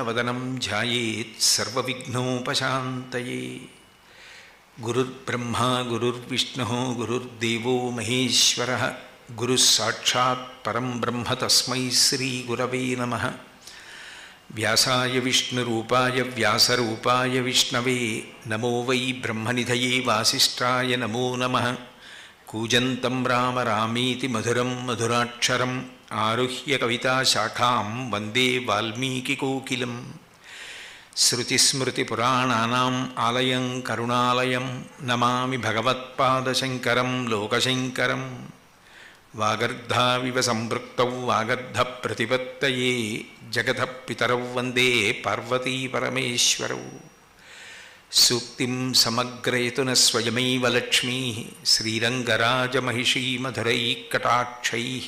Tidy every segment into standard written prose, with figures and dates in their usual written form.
प्रसन्नवदनं ध्यायेत् सर्वविघ्नोपशान्तये। गुरुर्ब्रह्मा गुरुर्विष्णुः गुरुर्देवो महेश्वरः गुरुः साक्षात् परं ब्रह्म तस्मै श्रीगुरवे नमः। व्यासाय विष्णुरूपाय व्यासरूपाय विष्णवे नमो वै ब्रह्मनिधये वासिष्ठाय नमो नमः। कूजन्तं राम रामीति मधुरं मधुराक्षरम् आरुह्य कविताशाखां वन्दे वाल्मीकिकोकिलं। श्रुतिस्मृतिपुराणानाम् आलयं करुणालयं नमामि भगवत्पादशङ्करं लोकशङ्करं। वागर्धाविव सम्पृक्तौ वागर्धप्रतिपत्तये जगतः पितरौ वन्दे पार्वतीपरमेश्वरौ। सूक्तिं समग्रयतु न स्वयमेव लक्ष्मीः श्रीरङ्गराजमहिषी मधुरैकटाक्षैः।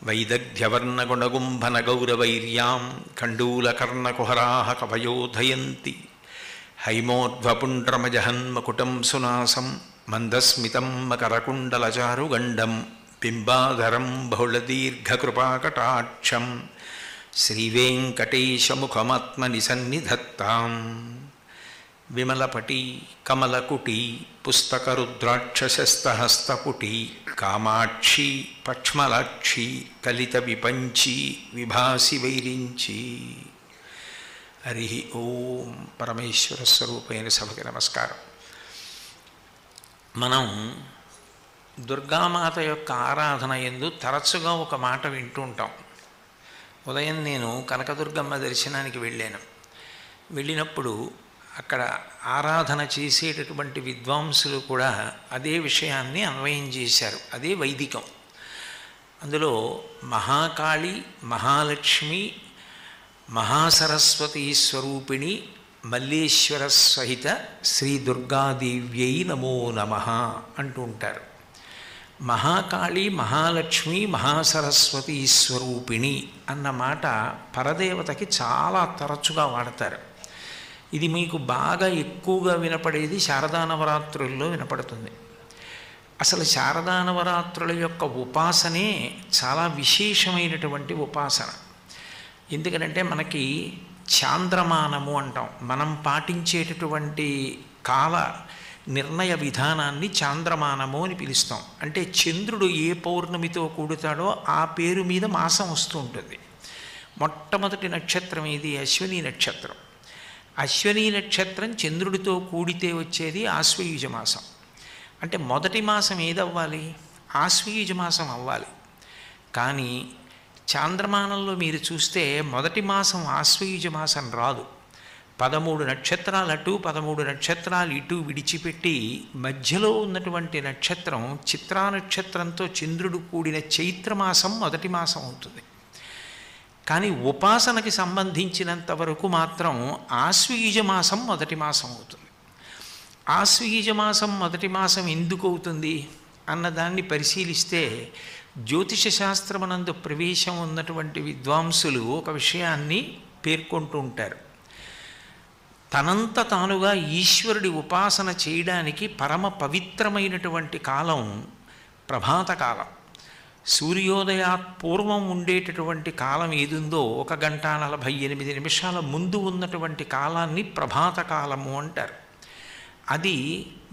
वैदग्ध्यवर्णगुणगुम्भनगौरवैर्यां कण्डूलकर्णकुहराः कवयोधयन्ति। हैमोर्ध्वपुण्ड्रमजहन्मकुटं सुनासं मन्दस्मितं मकरकुण्डलचारुगण्डं बिम्बाधरं बहुलदीर्घकृपाकटाक्षं श्रीवेङ्कटेशमुखमात्मनिसन्निधत्ताम्। विमलपटी कमलकुटी पुस्तकरुद्राक्षशस्तहस्तपुटी कामाक्षी पक्ष्मलाक्षी कलितविपञ्ची विभासि वैरिञ्ची। हरि ओं परमेश्वर स्वरूपैన సభకి నమస్కారం. మనం దుర్గామాత యొక్క ఆరాధన యందు తరచుగా ఒక మాట వింటూ ఉంటాం. ఉదయం నేను కనకదుర్గమ్మ దర్శనానికి వెళ్ళినప్పుడు అక్కడ ఆరాధన చేసేటటువంటి విద్వాంసులు కూడా అదే విషయాన్ని అన్వయం చేశారు. అదే వైదికం. అందులో మహాకాళి మహాలక్ష్మి మహాసరస్వతీ స్వరూపిణి మల్లేశ్వర సహిత శ్రీ దుర్గాదేవ్యై నమో నమః అంటూ ఉంటారు. మహాకాళి మహాలక్ష్మి మహాసరస్వతీ స్వరూపిణి అన్న మాట పరదేవతకి చాలా తరచుగా వాడతారు. ఇది మీకు బాగా ఎక్కువగా వినపడేది శారదా నవరాత్రుల్లో వినపడుతుంది. అసలు శారదా నవరాత్రుల యొక్క ఉపాసనే చాలా విశేషమైనటువంటి ఉపాసన. ఎందుకంటే మనకి చాంద్రమానము అంటాం. మనం పాటించేటటువంటి కాల నిర్ణయ విధానాన్ని చాంద్రమానము అని పిలుస్తాం. అంటే చంద్రుడు ఏ పౌర్ణమితో కూడుతాడో ఆ పేరు మీద మాసం వస్తూ ఉంటుంది. మొట్టమొదటి నక్షత్రం ఇది అశ్విని నక్షత్రం. అశ్విని నక్షత్రం చంద్రుడితో కూడితే వచ్చేది ఆశ్వయుజ మాసం. అంటే మొదటి మాసం ఏదవ్వాలి? ఆశ్వయుజ మాసం అవ్వాలి. కానీ చాంద్రమానంలో మీరు చూస్తే మొదటి మాసం ఆశ్వయుజ మాసం రాదు. 13 నక్షత్రాలు అటు 13 నక్షత్రాలు ఇటు విడిచిపెట్టి మధ్యలో ఉన్నటువంటి నక్షత్రం చిత్రా నక్షత్రంతో చంద్రుడు కూడిన చైత్రమాసం మొదటి మాసం అవుతుంది. కానీ ఉపాసనకి సంబంధించినంత వరకు మాత్రం ఆశ్వయుజ మాసం మొదటి మాసం అవుతుంది. ఆశ్వయుజ మాసం మొదటి మాసం ఎందుకు అవుతుంది అన్నదాన్ని పరిశీలిస్తే జ్యోతిష శాస్త్రమునందు ప్రవేశం ఉన్నటువంటి విద్వాంసులు ఒక విషయాన్ని పేర్కొంటూ ఉంటారు. తనంత తానుగా ఈశ్వరుడి ఉపాసన చేయడానికి పరమ పవిత్రమైనటువంటి కాలం ప్రభాత కాలం. సూర్యోదయాత్ పూర్వం ఉండేటటువంటి కాలం ఏదుందో 1 గంట 48 నిమిషాల ముందు ఉన్నటువంటి కాలాన్ని ప్రభాత కాలము అంటారు. అది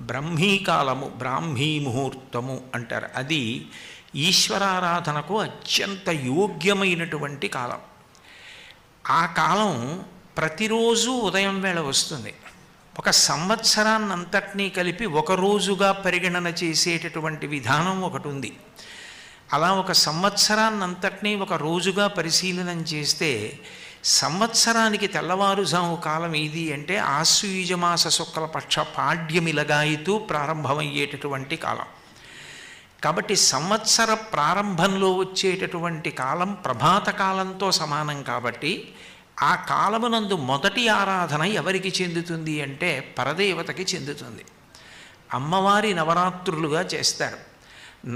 బ్రహ్మీకాలము, బ్రాహ్మీ ముహూర్తము అంటారు. అది ఈశ్వరారాధనకు అత్యంత యోగ్యమైనటువంటి కాలం. ఆ కాలం ప్రతిరోజు ఉదయం వేళ వస్తుంది. ఒక సంవత్సరాన్నంతటినీ కలిపి ఒక రోజుగా పరిగణన చేసేటటువంటి విధానం ఒకటి ఉంది. అలా ఒక సంవత్సరాన్నంతటినీ ఒక రోజుగా పరిశీలనం చేస్తే సంవత్సరానికి తెల్లవారుజాము కాలం ఏది అంటే ఆశ్వయుజమాస శుక్లపక్ష పాడ్యమిలగాయితూ ప్రారంభమయ్యేటటువంటి కాలం. కాబట్టి సంవత్సర ప్రారంభంలో వచ్చేటటువంటి కాలం ప్రభాత కాలంతో సమానం. కాబట్టి ఆ కాలమునందు మొదటి ఆరాధన ఎవరికి చెందుతుంది అంటే పరదేవతకి చెందుతుంది. అమ్మవారి నవరాత్రులుగా చేస్తారు.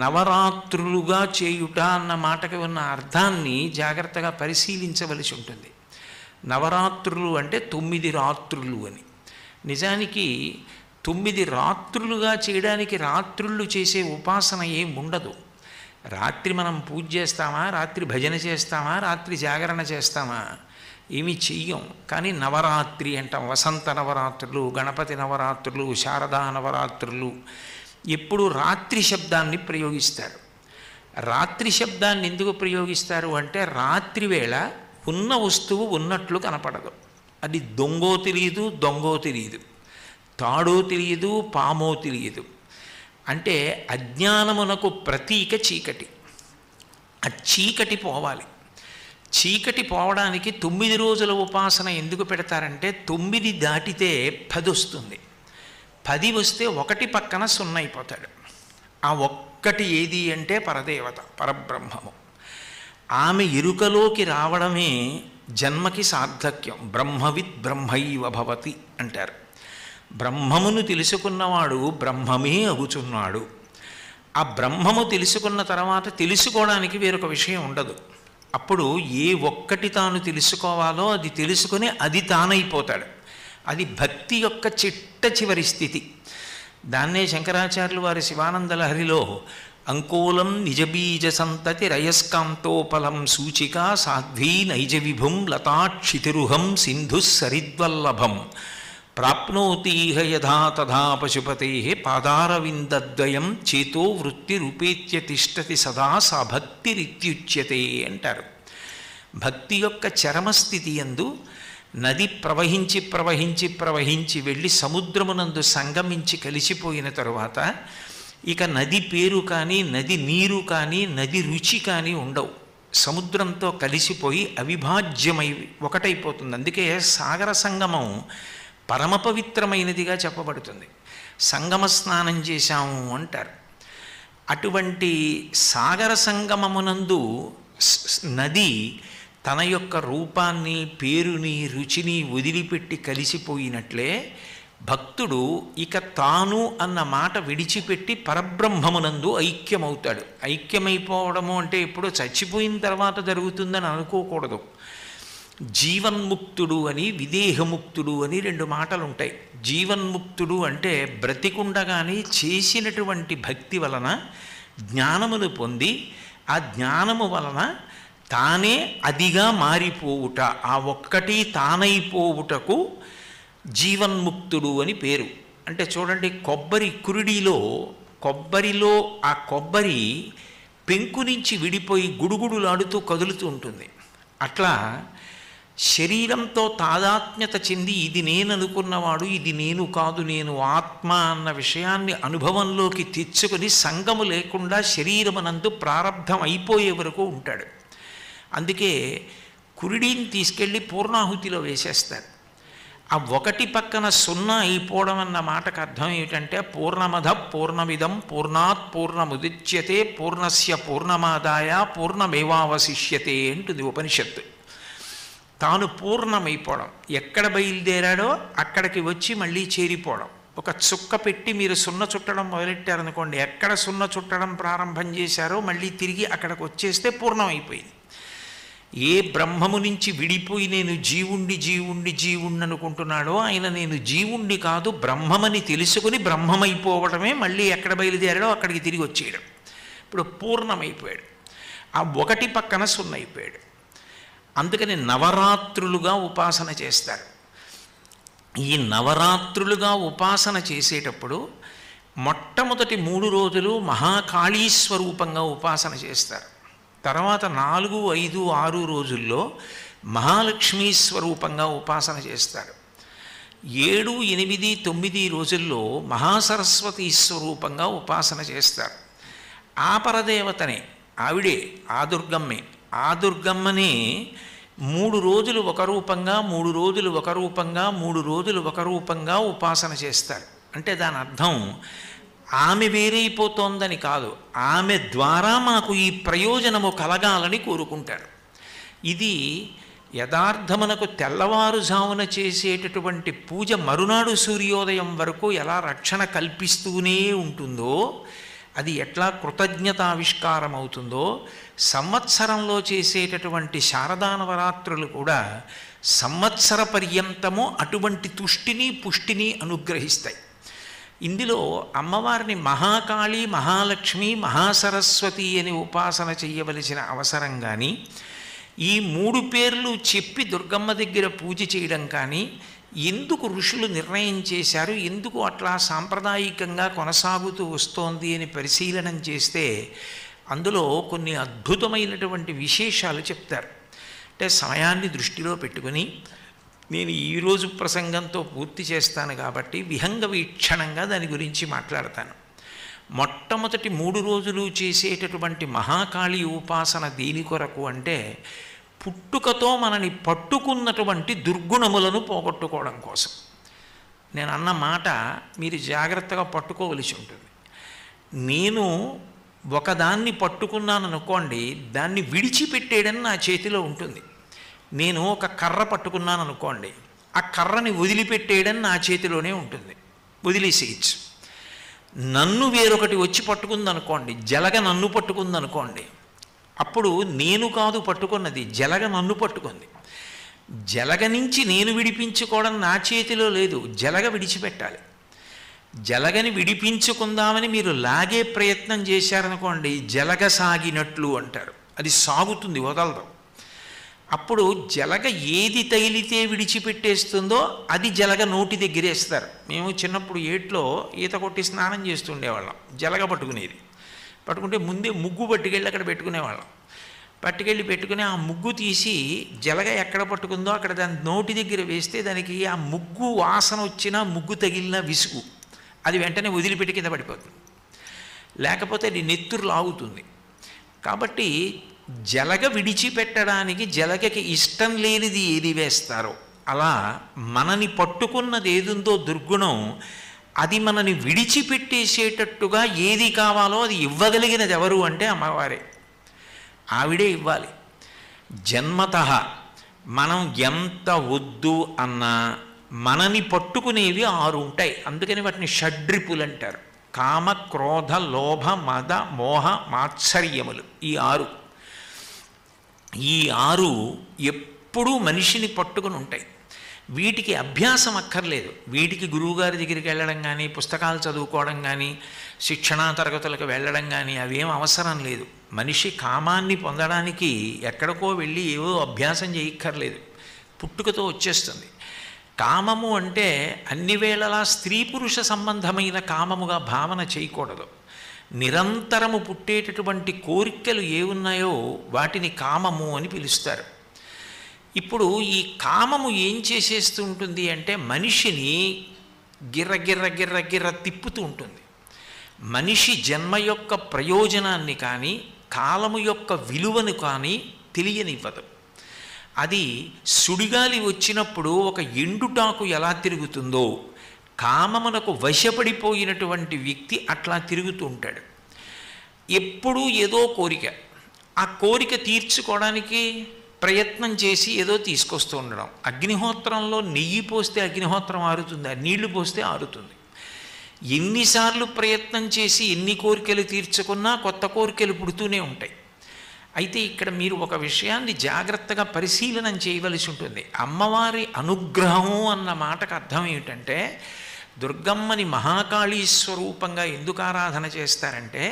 నవరాత్రులుగా చేయుట అన్న మాటకి ఉన్న అర్థాన్ని జాగ్రత్తగా పరిశీలించవలసి ఉంటుంది. నవరాత్రులు అంటే 9 రాత్రులు అని. నిజానికి 9 రాత్రులుగా చేయడానికి రాత్రుళ్ళు చేసే ఉపాసన ఏం ఉండదు. రాత్రి మనం పూజ చేస్తామా, రాత్రి భజన చేస్తామా, రాత్రి జాగరణ చేస్తామా? ఏమీ చెయ్యం. కానీ నవరాత్రి అంటాం, వసంత నవరాత్రులు, గణపతి నవరాత్రులు, శారదా నవరాత్రులు, ఎప్పుడు రాత్రి శబ్దాన్ని ప్రయోగిస్తారు. రాత్రి శబ్దాన్ని ఎందుకు ప్రయోగిస్తారు అంటే రాత్రి వేళ ఉన్న వస్తువు ఉన్నట్లు కనపడదు. అది దొంగో తెలియదు, దొంగో తెలియదు, తాడో తెలియదు, పామో తెలియదు. అంటే అజ్ఞానమునకు ప్రతీక చీకటి. ఆ చీకటి పోవాలి. చీకటి పోవడానికి 9 రోజుల ఉపాసన ఎందుకు పెడతారంటే 9 దాటితే 10 వస్తుంది. 10 వస్తే 1 పక్కన 0 అయిపోతాడు. ఆ ఒక్కటి ఏది అంటే పరదేవత, పరబ్రహ్మము. ఆమె ఎరుకలోకి రావడమే జన్మకి సార్థక్యం. బ్రహ్మవిత్ బ్రహ్మైవ భవతి అంటారు. బ్రహ్మమును తెలుసుకున్నవాడు బ్రహ్మమే అగుచున్నాడు. ఆ బ్రహ్మము తెలుసుకున్న తర్వాత తెలుసుకోవడానికి వేరొక విషయం ఉండదు. అప్పుడు ఏ ఒక్కటి తాను తెలుసుకోవాలో అది తెలుసుకుని అది తానైపోతాడు. అది భక్తి యొక్క చిట్ట చివరి స్థితి. దాన్నే శంకరాచార్యులు వారి శివానంద లహరిలో అంకోలం నిజబీజ సంతతి రయస్కాంతోపలం సూచిక సాధ్వీ నైజ విభుం లతాక్షితిరుహం సింధు సరిద్వల్లభం ప్రాప్నోతీహ యథా తథా పశుపతే పాదారవిందద్వయం చేతో వృత్తి రూపేత్య తిష్టతి సదా సా భక్తిరిత్యుచ్యతే అంటారు. భక్తి యొక్క చరమస్థితి యందు నది ప్రవహించి ప్రవహించి ప్రవహించి వెళ్ళి సముద్రమునందు సంగమించి కలిసిపోయిన తరువాత ఇక నది పేరు కానీ, నది నీరు కానీ, నది రుచి కానీ ఉండవు. సముద్రంతో కలిసిపోయి అవిభాజ్యమై ఒకటైపోతుంది. అందుకే సాగర సంగమం పరమ పవిత్రమైనదిగా చెప్పబడుతుంది. సంగమ స్నానం చేశాము అంటారు. అటువంటి సాగర సంగమమునందు నది తన యొక్క రూపాన్ని, పేరుని, రుచిని వదిలిపెట్టి కలిసిపోయినట్లే భక్తుడు ఇక తాను అన్న మాట విడిచిపెట్టి పరబ్రహ్మమునందు ఐక్యమవుతాడు. ఐక్యమైపోవడము అంటే ఎప్పుడో చచ్చిపోయిన తర్వాత జరుగుతుందని అనుకోకూడదు. జీవన్ముక్తుడు అని, విదేహముక్తుడు అని 2 మాటలు ఉంటాయి. జీవన్ముక్తుడు అంటే బ్రతికుండగానే చేసినటువంటి భక్తి వలన జ్ఞానమును పొంది ఆ జ్ఞానము వలన తానే అదిగా మారిపోవుట, ఆ ఒక్కటి తానైపోవుటకు జీవన్ముక్తుడు అని పేరు. అంటే చూడండి, కొబ్బరి కొబ్బరిలో ఆ కొబ్బరి పెంకు నుంచి విడిపోయి గుడుగుడులాడుతూ కదులుతూ ఉంటుంది. అట్లా శరీరంతో తాదాత్మ్యత చెంది ఇది నేను అనుకున్నవాడు ఇది నేను కాదు, నేను ఆత్మ అన్న విషయాన్ని అనుభవంలోకి తెచ్చుకొని సంగము లేకుండా శరీరమునందు ప్రారంధం అయిపోయే వరకు ఉంటాడు. అందుకే కురిడిని తీసుకెళ్ళి పూర్ణాహుతిలో వేసేస్తారు. ఆ 1 పక్కన 0 అయిపోవడం అన్న మాటకు అర్థం ఏమిటంటే పూర్ణమద పూర్ణమిదం పూర్ణాత్ పూర్ణముదిచ్యతే పూర్ణస్య పూర్ణమాదాయ పూర్ణమేవావశిష్యతే అంటుంది ఉపనిషత్తు. తాను పూర్ణమైపోవడం, ఎక్కడ బయలుదేరాడో అక్కడికి వచ్చి మళ్ళీ చేరిపోవడం. ఒక చుక్క పెట్టి మీరు 0 చుట్టడం మొదలెట్టారనుకోండి, ఎక్కడ 0 చుట్టడం ప్రారంభం చేశారో మళ్ళీ తిరిగి అక్కడికి వచ్చేస్తే పూర్ణమైపోయింది. ఏ బ్రహ్మము నుంచి విడిపోయి నేను జీవుండి అనుకుంటున్నాడో ఆయన నేను జీవుండి కాదు బ్రహ్మమని తెలుసుకుని బ్రహ్మమైపోవడమే మళ్ళీ ఎక్కడ బయలుదేరాడో అక్కడికి తిరిగి వచ్చేయడం. ఇప్పుడు పూర్ణమైపోయాడు. ఆ 1 పక్కన 0 అయిపోయాడు. అందుకని నవరాత్రులుగా ఉపాసన చేస్తారు. ఈ నవరాత్రులుగా ఉపాసన చేసేటప్పుడు మొట్టమొదటి 3 రోజులు మహాకాళీ స్వరూపంగా ఉపాసన చేస్తారు. తర్వాత 4, 5, 6 రోజుల్లో మహాలక్ష్మీ స్వరూపంగా ఉపాసన చేస్తారు. 7, 8, 9 రోజుల్లో మహాసరస్వతి స్వరూపంగా ఉపాసన చేస్తారు. ఆ పరదేవతనే, ఆవిడే ఆ దుర్గమ్మే. ఆ దుర్గమ్మనే 3 రోజులు ఒక రూపంగా, 3 రోజులు ఒక రూపంగా, 3 రోజులు ఒక రూపంగా ఉపాసన చేస్తారు. అంటే దాని అర్థం ఆమె వేరైపోతోందని కాదు, ఆమె ద్వారా మాకు ఈ ప్రయోజనము కలగాలని కోరుకుంటారు. ఇది యథార్థమునకు తెల్లవారుజామున చేసేటటువంటి పూజ మరునాడు సూర్యోదయం వరకు ఎలా రక్షణ కల్పిస్తూనే ఉంటుందో, అది ఎట్లా కృతజ్ఞతావిష్కారం అవుతుందో, సంవత్సరంలో చేసేటటువంటి శారదా నవరాత్రులు కూడా సంవత్సర పర్యంతము అటువంటి తుష్టిని పుష్టిని అనుగ్రహిస్తాయి. ఇందులో అమ్మవారిని మహాకాళి, మహాలక్ష్మి, మహాసరస్వతి అని ఉపాసన చేయవలసిన అవసరం కానీ, ఈ 3 పేర్లు చెప్పి దుర్గమ్మ దగ్గర పూజ చేయడం కానీ, ఎందుకు ఋషులు నిర్ణయం చేశారు, ఎందుకు అట్లా సాంప్రదాయికంగా కొనసాగుతూ వస్తోంది అని పరిశీలనం చేస్తే అందులో కొన్ని అద్భుతమైనటువంటి విశేషాలు చెప్తారు. అంటే సమయాన్ని దృష్టిలో పెట్టుకుని నేను ఈరోజు ప్రసంగంతో పూర్తి చేస్తాను కాబట్టి విహంగ వీక్షణంగా దాని గురించి మాట్లాడతాను. మొట్టమొదటి 3 రోజులు చేసేటటువంటి మహాకాళి ఉపాసన దేని కొరకు అంటే, పుట్టుకతో మనని పట్టుకున్నటువంటి దుర్గుణములను పోగొట్టుకోవడం కోసం. నేను అన్న మాట మీరు జాగ్రత్తగా పట్టుకోవలసి ఉంటుంది. నేను ఒకదాన్ని పట్టుకున్నాను అనుకోండి, దాన్ని విడిచిపెట్టేయడం నా చేతిలో ఉంటుంది. నేను ఒక కర్ర పట్టుకున్నాను అనుకోండి, ఆ కర్రని వదిలిపెట్టేయడం నా చేతిలోనే ఉంటుంది, వదిలేసేయచ్చు. నన్ను వేరొకటి వచ్చి పట్టుకుందనుకోండి, జలగ నన్ను పట్టుకుందనుకోండి, అప్పుడు నేను కాదు పట్టుకున్నది, జలగ నన్ను పట్టుకుంది. జలగ నుంచి నేను విడిపించుకోవడం నా చేతిలో లేదు, జలగ విడిచిపెట్టాలి. జలగని విడిపించుకుందామని మీరు లాగే ప్రయత్నం చేశారనుకోండి, జలగ సాగినట్లు అంటారు, అది సాగుతుంది, వదలదు. అప్పుడు జలగ ఏది తగిలితే విడిచిపెట్టేస్తుందో అది జలగ నోటి దగ్గరేస్తారు. మేము చిన్నప్పుడు ఏట్లో ఈత కొట్టి స్నానం చేస్తుండేవాళ్ళం. జలగ పట్టుకునేది, పట్టుకుంటే ముందే ముగ్గు పట్టుకెళ్ళి అక్కడ పెట్టుకునేవాళ్ళం. పెట్టుకుని ఆ ముగ్గు తీసి జలగ ఎక్కడ పట్టుకుందో అక్కడ దాని నోటి దగ్గర వేస్తే దానికి ఆ ముగ్గు వాసన వచ్చినా, ముగ్గు తగిలినా విసుగు, అది వెంటనే వదిలిపెట్టి కింద పడిపోతుంది, లేకపోతే అది నెత్తురు లాగుతుంది. కాబట్టి జలగ విడిచిపెట్టడానికి జలగకి ఇష్టం లేనిది ఏది వేస్తారో, అలా మనని పట్టుకున్నది ఏదుందో దుర్గుణం, అది మనని విడిచిపెట్టేసేటట్టుగా ఏది కావాలో అది ఇవ్వగలిగినది ఎవరు అంటే అమ్మవారే. ఆవిడే ఇవ్వాలి. జన్మతః మనం ఎంత వద్దు అన్నా మనని పట్టుకునేవి 6 ఉంటాయి. అందుకని వాటిని షడ్రిపులు అంటారు. కామ, క్రోధ, లోభ, మద, మోహ, మాత్సర్యములు. ఈ 6 ఎప్పుడూ మనిషిని పట్టుకుని ఉంటాయి. వీటికి అభ్యాసం అక్కర్లేదు. వీటికి గురువుగారి దగ్గరికి వెళ్ళడం కానీ, పుస్తకాలు చదువుకోవడం కానీ, శిక్షణా తరగతులకు వెళ్ళడం కానీ అవేం అవసరం లేదు. మనిషి కామాన్ని పొందడానికి ఎక్కడికో వెళ్ళి ఏవో అభ్యాసం చేయక్కర్లేదు, పుట్టుకతో వచ్చేస్తుంది. కామము అంటే అన్ని వేళలా స్త్రీ పురుష సంబంధమైన కామముగా భావన చేయకూడదు. నిరంతరము పుట్టేటటువంటి కోరికలు ఏ ఉన్నాయో వాటిని కామము అని పిలుస్తారు. ఇప్పుడు ఈ కామము ఏం చేసేస్తూ ఉంటుంది అంటే మనిషిని గిర్ర గిర్ర గిర్ర గిర్ర తిప్పుతూ ఉంటుంది. మనిషి జన్మ యొక్క ప్రయోజనాన్ని కానీ, కాలము యొక్క విలువను కానీ తెలియనివ్వదు. అది సుడిగాలి వచ్చినప్పుడు ఒక ఎండుటాకు ఎలా తిరుగుతుందో, కామమునకు వశపడిపోయినటువంటి వ్యక్తి అట్లా తిరుగుతూ ఉంటాడు. ఎప్పుడూ ఏదో కోరిక, ఆ కోరిక తీర్చుకోవడానికి ప్రయత్నం చేసి ఏదో తీసుకొస్తూ ఉండడం. అగ్నిహోత్రంలో నెయ్యి పోస్తే అగ్నిహోత్రం ఆరుతుంది, నీళ్లు పోస్తే ఆరుతుంది. ఎన్నిసార్లు ప్రయత్నం చేసి ఎన్ని కోరికలు తీర్చుకున్నా కొత్త కోరికలు పుడుతూనే ఉంటాయి. అయితే ఇక్కడ మీరు ఒక విషయాన్ని జాగ్రత్తగా పరిశీలనం చేయవలసి ఉంటుంది. అమ్మవారి అనుగ్రహము అన్న మాటకు అర్థం ఏమిటంటే, దుర్గమ్మని మహాకాళీ స్వరూపంగా ఎందుకు ఆరాధన చేస్తారంటే,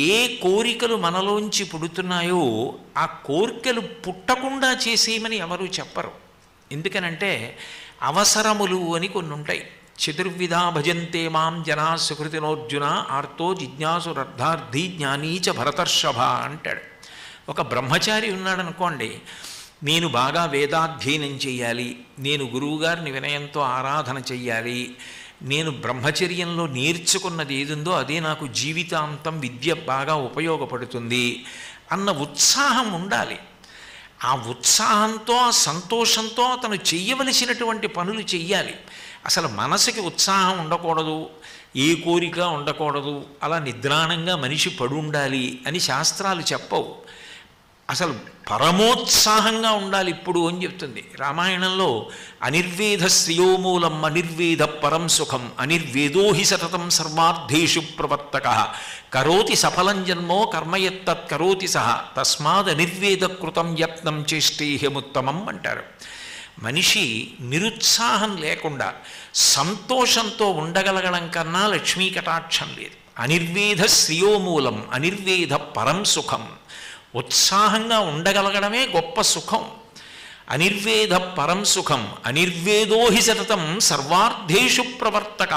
ఏ కోరికలు మనలోంచి పుడుతున్నాయో ఆ కోరికలు పుట్టకుండా చేసేయమని ఎవరూ చెప్పరు. ఎందుకనంటే అవసరములు అని కొన్ని ఉంటాయి. చతుర్విధా భజంతే మాం జనా సుకృతినోర్జున ఆర్తో జిజ్ఞాసురర్థార్థి జ్ఞానీచ భరతర్షభ అంటాడు. ఒక బ్రహ్మచారి ఉన్నాడనుకోండి, నేను బాగా వేదాధ్యయనం చెయ్యాలి, నేను గురువుగారిని వినయంతో ఆరాధన చెయ్యాలి, నేను బ్రహ్మచర్యంలో నేర్చుకున్నది ఏదుందో అదే నాకు జీవితాంతం విద్య బాగా ఉపయోగపడుతుంది అన్న ఉత్సాహం ఉండాలి. ఆ ఉత్సాహంతో, ఆ సంతోషంతో అతను చెయ్యవలసినటువంటి పనులు చెయ్యాలి. అసలు మనసుకి ఉత్సాహం ఉండకూడదు, ఏ కోరిక ఉండకూడదు, అలా నిద్రాణంగా మనిషి పడి ఉండాలి అని శాస్త్రాలు చెప్పవు. అసలు పరమోత్సాహంగా ఉండాలి ఇప్పుడు అని చెప్తుంది రామాయణంలో. అనిర్వేద శ్రియోమూలం అనిర్వేద పరం సుఖం అనిర్వేదో హి సతతం సర్వార్థేషు ప్రవర్తక కరోతి సఫలం జన్మో కర్మయత్తత్ కరోతి సహ తస్మాద్ అనిర్వేద కృతం యత్నం చేష్టేహ్యముత్తమం అంటారు. మనిషి నిరుత్సాహం లేకుండా సంతోషంతో ఉండగలగడం కన్నా లక్ష్మీ కటాక్షం లేదు. అనిర్వేద శ్రియోమూలం అనిర్వేద పరం సుఖం. ఉత్సాహంగా ఉండగలగడమే గొప్ప సుఖం. అనిర్వేద పరం సుఖం, అనిర్వేదో హి సతతం సర్వార్థేషు ప్రవర్తక.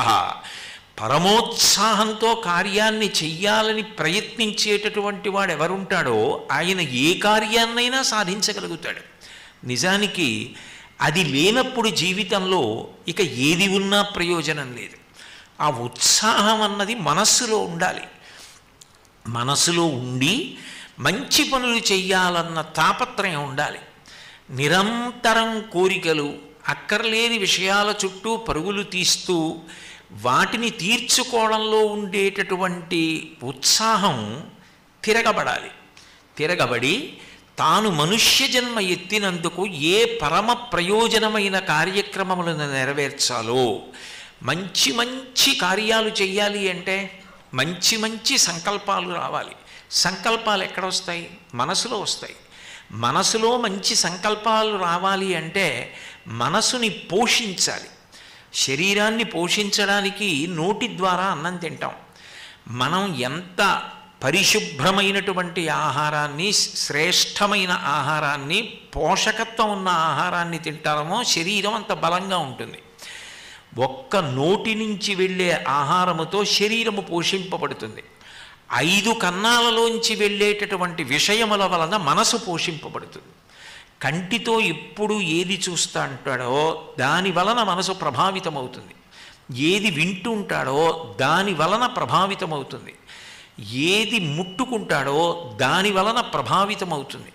పరమోత్సాహంతో కార్యాన్ని చెయ్యాలని ప్రయత్నించేటటువంటి వాడు ఎవరుంటాడో ఆయన ఏ కార్యాన్నైనా సాధించగలుగుతాడు. నిజానికి అది లేనప్పుడు జీవితంలో ఇక ఏది ఉన్నా ప్రయోజనం లేదు. ఆ ఉత్సాహం అన్నది మనస్సులో ఉండాలి. మనసులో ఉండి మంచి పనులు చెయ్యాలన్న తాపత్రయం ఉండాలి. నిరంతరం కోరికలు, అక్కర్లేని విషయాల చుట్టూ పరుగులు తీస్తూ వాటిని తీర్చుకోవడంలో ఉండేటటువంటి ఉత్సాహం తిరగబడాలి. తిరగబడి తాను మనుష్య జన్మ ఎత్తినందుకు ఏ పరమ ప్రయోజనమైన కార్యక్రమములను నెరవేర్చాలో, మంచి మంచి కార్యాలు చెయ్యాలి అంటే మంచి మంచి సంకల్పాలు రావాలి. సంకల్పాలు ఎక్కడ వస్తాయి? మనసులో వస్తాయి. మనసులో మంచి సంకల్పాలు రావాలి అంటే మనసుని పోషించాలి. శరీరాన్ని పోషించడానికి నోటి ద్వారా అన్నం తింటాం. మనం ఎంత పరిశుభ్రమైనటువంటి ఆహారాన్ని, శ్రేష్టమైన ఆహారాన్ని, పోషకత్వం ఉన్న ఆహారాన్ని తింటామో శరీరం అంత బలంగా ఉంటుంది. ఒక్క నోటి నుంచి వెళ్ళే ఆహారముతో శరీరము పోషింపబడుతుంది. 5 కన్నాలలోంచి వెళ్ళేటటువంటి విషయముల వలన మనసు పోషింపబడుతుంది. కంటితో ఎప్పుడు ఏది చూస్తా అంటాడో దాని వలన మనసు ప్రభావితమవుతుంది. ఏది వింటూ ఉంటాడో దాని వలన ప్రభావితమవుతుంది. ఏది ముట్టుకుంటాడో దాని వలన ప్రభావితమవుతుంది.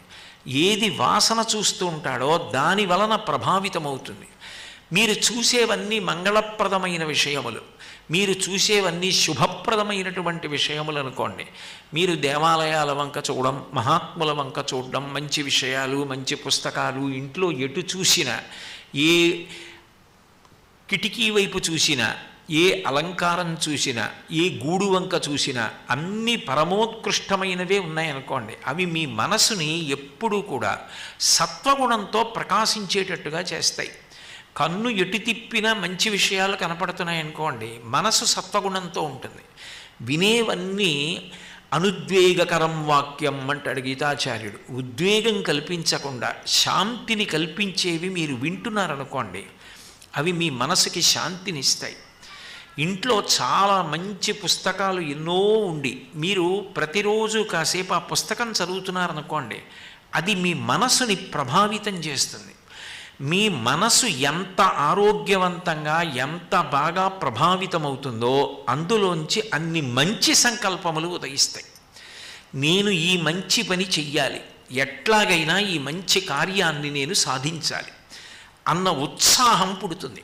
ఏది వాసన చూస్తూ ఉంటాడో దాని వలన ప్రభావితమవుతుంది. మీరు చూసేవన్నీ మంగళప్రదమైన విషయములు, మీరు చూసేవన్నీ శుభప్రదమైనటువంటి విషయములు అనుకోండి. మీరు దేవాలయాల వంక చూడడం, మహాత్ముల వంక చూడడం, మంచి విషయాలు, మంచి పుస్తకాలు, ఇంట్లో ఎటు చూసినా, ఏ కిటికీ వైపు చూసినా, ఏ అలంకారం చూసినా, ఏ గూడు వంక చూసినా అన్నీ పరమోత్కృష్టమైనవే ఉన్నాయనుకోండి. అవి మీ మనసుని ఎప్పుడూ కూడా సత్వగుణంతో ప్రకాశించేటట్టుగా చేస్తాయి. కన్ను ఎటు తిప్పినా మంచి విషయాలు కనపడుతున్నాయి అనుకోండి, మనసు సత్వగుణంతో ఉంటుంది. వినేవన్నీ అనుద్వేగకరం వాక్యం అంటాడు గీతాచార్యుడు. ఉద్వేగం కల్పించకుండా శాంతిని కల్పించేవి మీరు వింటున్నారనుకోండి, అవి మీ మనసుకి శాంతినిస్తాయి. ఇంట్లో చాలా మంచి పుస్తకాలు ఎన్నో ఉండి మీరు ప్రతిరోజు కాసేపు ఆ పుస్తకం చదువుతున్నారనుకోండి, అది మీ మనసుని ప్రభావితం చేస్తుంది. మీ మనసు ఎంత ఆరోగ్యవంతంగా, ఎంత బాగా ప్రభావితమవుతుందో అందులోంచి అన్ని మంచి సంకల్పములు ఉదయిస్తాయి. నేను ఈ మంచి పని చెయ్యాలి, ఎట్లాగైనా ఈ మంచి కార్యాన్ని నేను సాధించాలి అన్న ఉత్సాహం పుడుతుంది.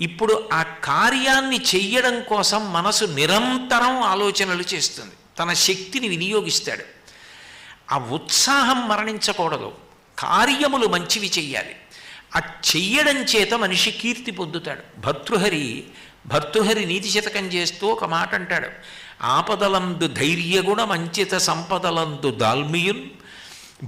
ఇప్పుడు ఆ కార్యాన్ని చెయ్యడం కోసం మనసు నిరంతరం ఆలోచనలు చేస్తుంది, తన శక్తిని వినియోగిస్తాడు. ఆ ఉత్సాహం మరణించకూడదు. కార్యములు మంచివి చెయ్యాలి. ఆ చెయ్యడం చేత మనిషి కీర్తి పొందుతాడు. భర్తృహరి నీతి శతకం చేస్తూ ఒక మాట అంటాడు: ఆపదలందు ధైర్యగుణ మంచిత సంపదలందు దాల్మియున్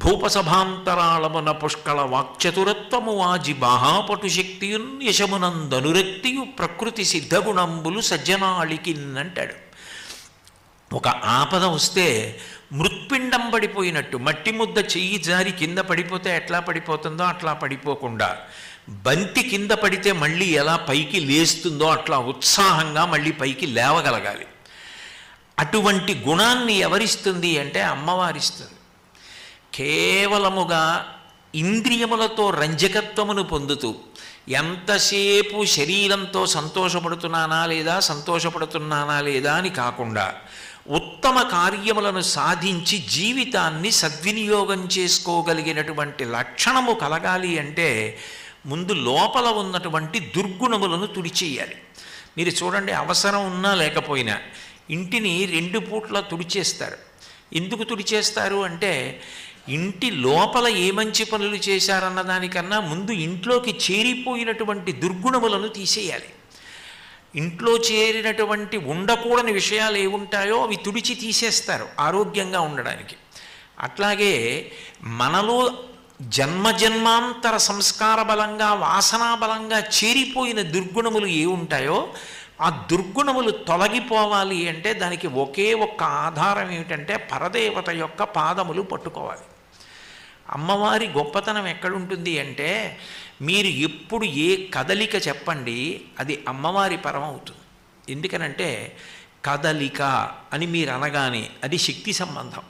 భూపసభాంతరాళమున పుష్కళ వాక్చతురత్వము వాజి బాహాపటు శక్తియున్ యశమునందనురక్తియు ప్రకృతి సిద్ధగుణంబులు సజ్జనాళికిన్ అంటాడు. ఒక ఆపద వస్తే మృత్పిండం పడిపోయినట్టు, మట్టి ముద్ద చెయ్యి జారి కింద పడిపోతే ఎట్లా పడిపోతుందో అట్లా పడిపోకుండా, బంతి కింద పడితే మళ్ళీ ఎలా పైకి లేస్తుందో అట్లా ఉత్సాహంగా మళ్ళీ పైకి లేవగలగాలి. అటువంటి గుణాన్ని ఎవరిస్తుంది అంటే అమ్మవారిస్తుంది. కేవలముగా ఇంద్రియములతో రంజకత్వమును పొందుతూ ఎంతసేపు శరీరంతో సంతోషపడుతున్నానా లేదా అని కాకుండా ఉత్తమ కార్యములను సాధించి జీవితాన్ని సద్వినియోగం చేసుకోగలిగినటువంటి లక్షణము కలగాలి అంటే ముందు లోపల ఉన్నటువంటి దుర్గుణములను తుడిచేయాలి. మీరు చూడండి, అవసరం ఉన్నా లేకపోయినా ఇంటిని 2 పూట్ల తుడిచేస్తారు. ఎందుకు తుడిచేస్తారు అంటే ఇంటి లోపల ఏ మంచి పనులు చేశారన్న దానికన్నా ముందు ఇంట్లోకి చేరిపోయినటువంటి దుర్గుణములను తీసేయాలి. ఇంట్లో చేరినటువంటి ఉండకూడని విషయాలు ఏముంటాయో అవి తుడిచి తీసేస్తారు ఆరోగ్యంగా ఉండడానికి. అట్లాగే మనలో జన్మజన్మాంతర సంస్కార బలంగా, వాసనా బలంగా చేరిపోయిన దుర్గుణములు ఏ ఉంటాయో ఆ దుర్గుణములు తొలగిపోవాలి అంటే దానికి ఒకే ఒక్క ఆధారం ఏమిటంటే పరదేవత యొక్క పాదములు పట్టుకోవాలి. అమ్మవారి గొప్పతనం ఎక్కడుంటుంది అంటే మీరు ఎప్పుడు ఏ కదలిక చెప్పండి అది అమ్మవారి పరం అవుతుంది. ఎందుకనంటే కదలిక అని మీరు అనగానే అది శక్తి సంబంధం.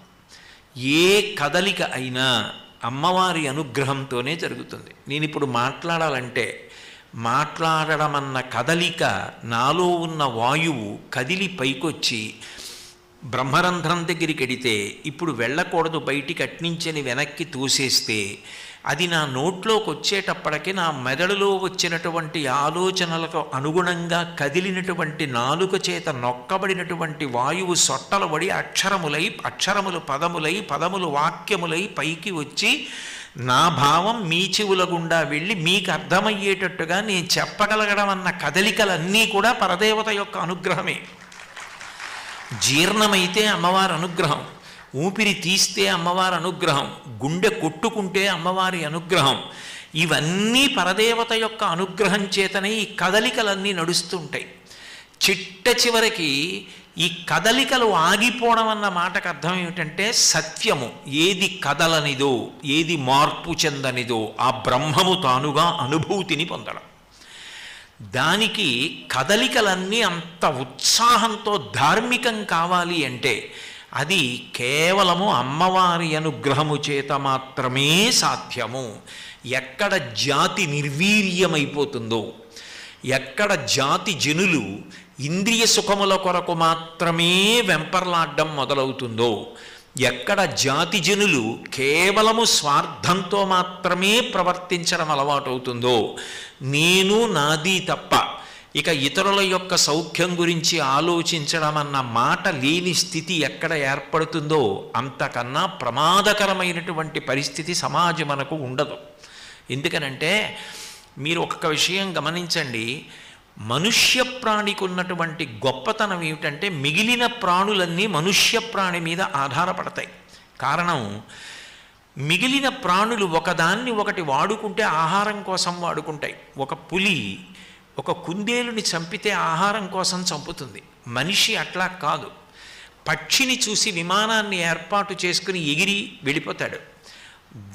ఏ కదలిక అయినా అమ్మవారి అనుగ్రహంతోనే జరుగుతుంది. నేను ఇప్పుడు మాట్లాడాలంటే మాట్లాడడం అన్న కదలిక నాలో ఉన్న వాయువు కదిలి పైకొచ్చి బ్రహ్మరంధ్రం దగ్గరికి వెడితే ఇప్పుడు వెళ్ళకూడదు బయటికి అట్నించని వెనక్కి తోసేస్తే అది నా నోట్లోకి వచ్చేటప్పటికి నా మెదడులో వచ్చినటువంటి ఆలోచనలకు అనుగుణంగా కదిలినటువంటి నాలుక చేత నొక్కబడినటువంటి వాయువు సొట్టలబడి అక్షరములు పదములై పదములు వాక్యములై పైకి వచ్చి నా భావం మీ చెవుల గుండా వెళ్ళి మీకు అర్థమయ్యేటట్టుగా నేను చెప్పగలగడం అన్న కదలికలన్నీ కూడా పరదేవత యొక్క అనుగ్రహమే. జీర్ణమైతే అమ్మవారి అనుగ్రహం, ఊపిరి తీస్తే అమ్మవారి అనుగ్రహం, గుండె కొట్టుకుంటే అమ్మవారి అనుగ్రహం. ఇవన్నీ పరదేవత యొక్క అనుగ్రహం చేతనే ఈ కదలికలన్నీ నడుస్తుంటాయి. చిట్ట చివరికి ఈ కదలికలు ఆగిపోవడం అన్న మాటకు అర్థం ఏమిటంటే సత్యము ఏది కదలనిదో ఏది మార్పు చెందనిదో ఆ బ్రహ్మము తానుగా అనుభూతిని పొందడం. దానికి కదలికలన్నీ అంత ఉత్సాహంతో ధార్మికం కావాలి అంటే అది కేవలము అమ్మవారి అనుగ్రహము చేత మాత్రమే సాధ్యము. ఎక్కడ జాతి నిర్వీర్యమైపోతుందో, ఎక్కడ జాతి జనులు ఇంద్రియ సుఖముల కొరకు మాత్రమే వెంపర్లాడ్డం మొదలవుతుందో, ఎక్కడ జాతి జనులు కేవలము స్వార్థంతో మాత్రమే ప్రవర్తించడం అలవాటవుతుందో, నేను నాది తప్ప ఇక ఇతరుల యొక్క సౌఖ్యం గురించి ఆలోచించడం అన్న మాట లేని స్థితి ఎక్కడ ఏర్పడుతుందో అంతకన్నా ప్రమాదకరమైనటువంటి పరిస్థితి సమాజం మనకు ఉండదు. ఎందుకనంటే మీరు ఒక్క విషయం గమనించండి, మనుష్య ప్రాణికి ఉన్నటువంటి గొప్పతనం ఏమిటంటే మిగిలిన ప్రాణులన్నీ మనుష్య ప్రాణి మీద ఆధారపడతాయి. కారణం మిగిలిన ప్రాణులు ఒకదాన్ని ఒకటి వాడుకుంటే ఆహారం కోసం వాడుకుంటాయి. ఒక పులి ఒక కుందేలుని చంపితే ఆహారం కోసం చంపుతుంది. మనిషి అట్లా కాదు. పక్షిని చూసి విమానాన్ని ఏర్పాటు చేసుకుని ఎగిరి వెళ్ళిపోతాడు.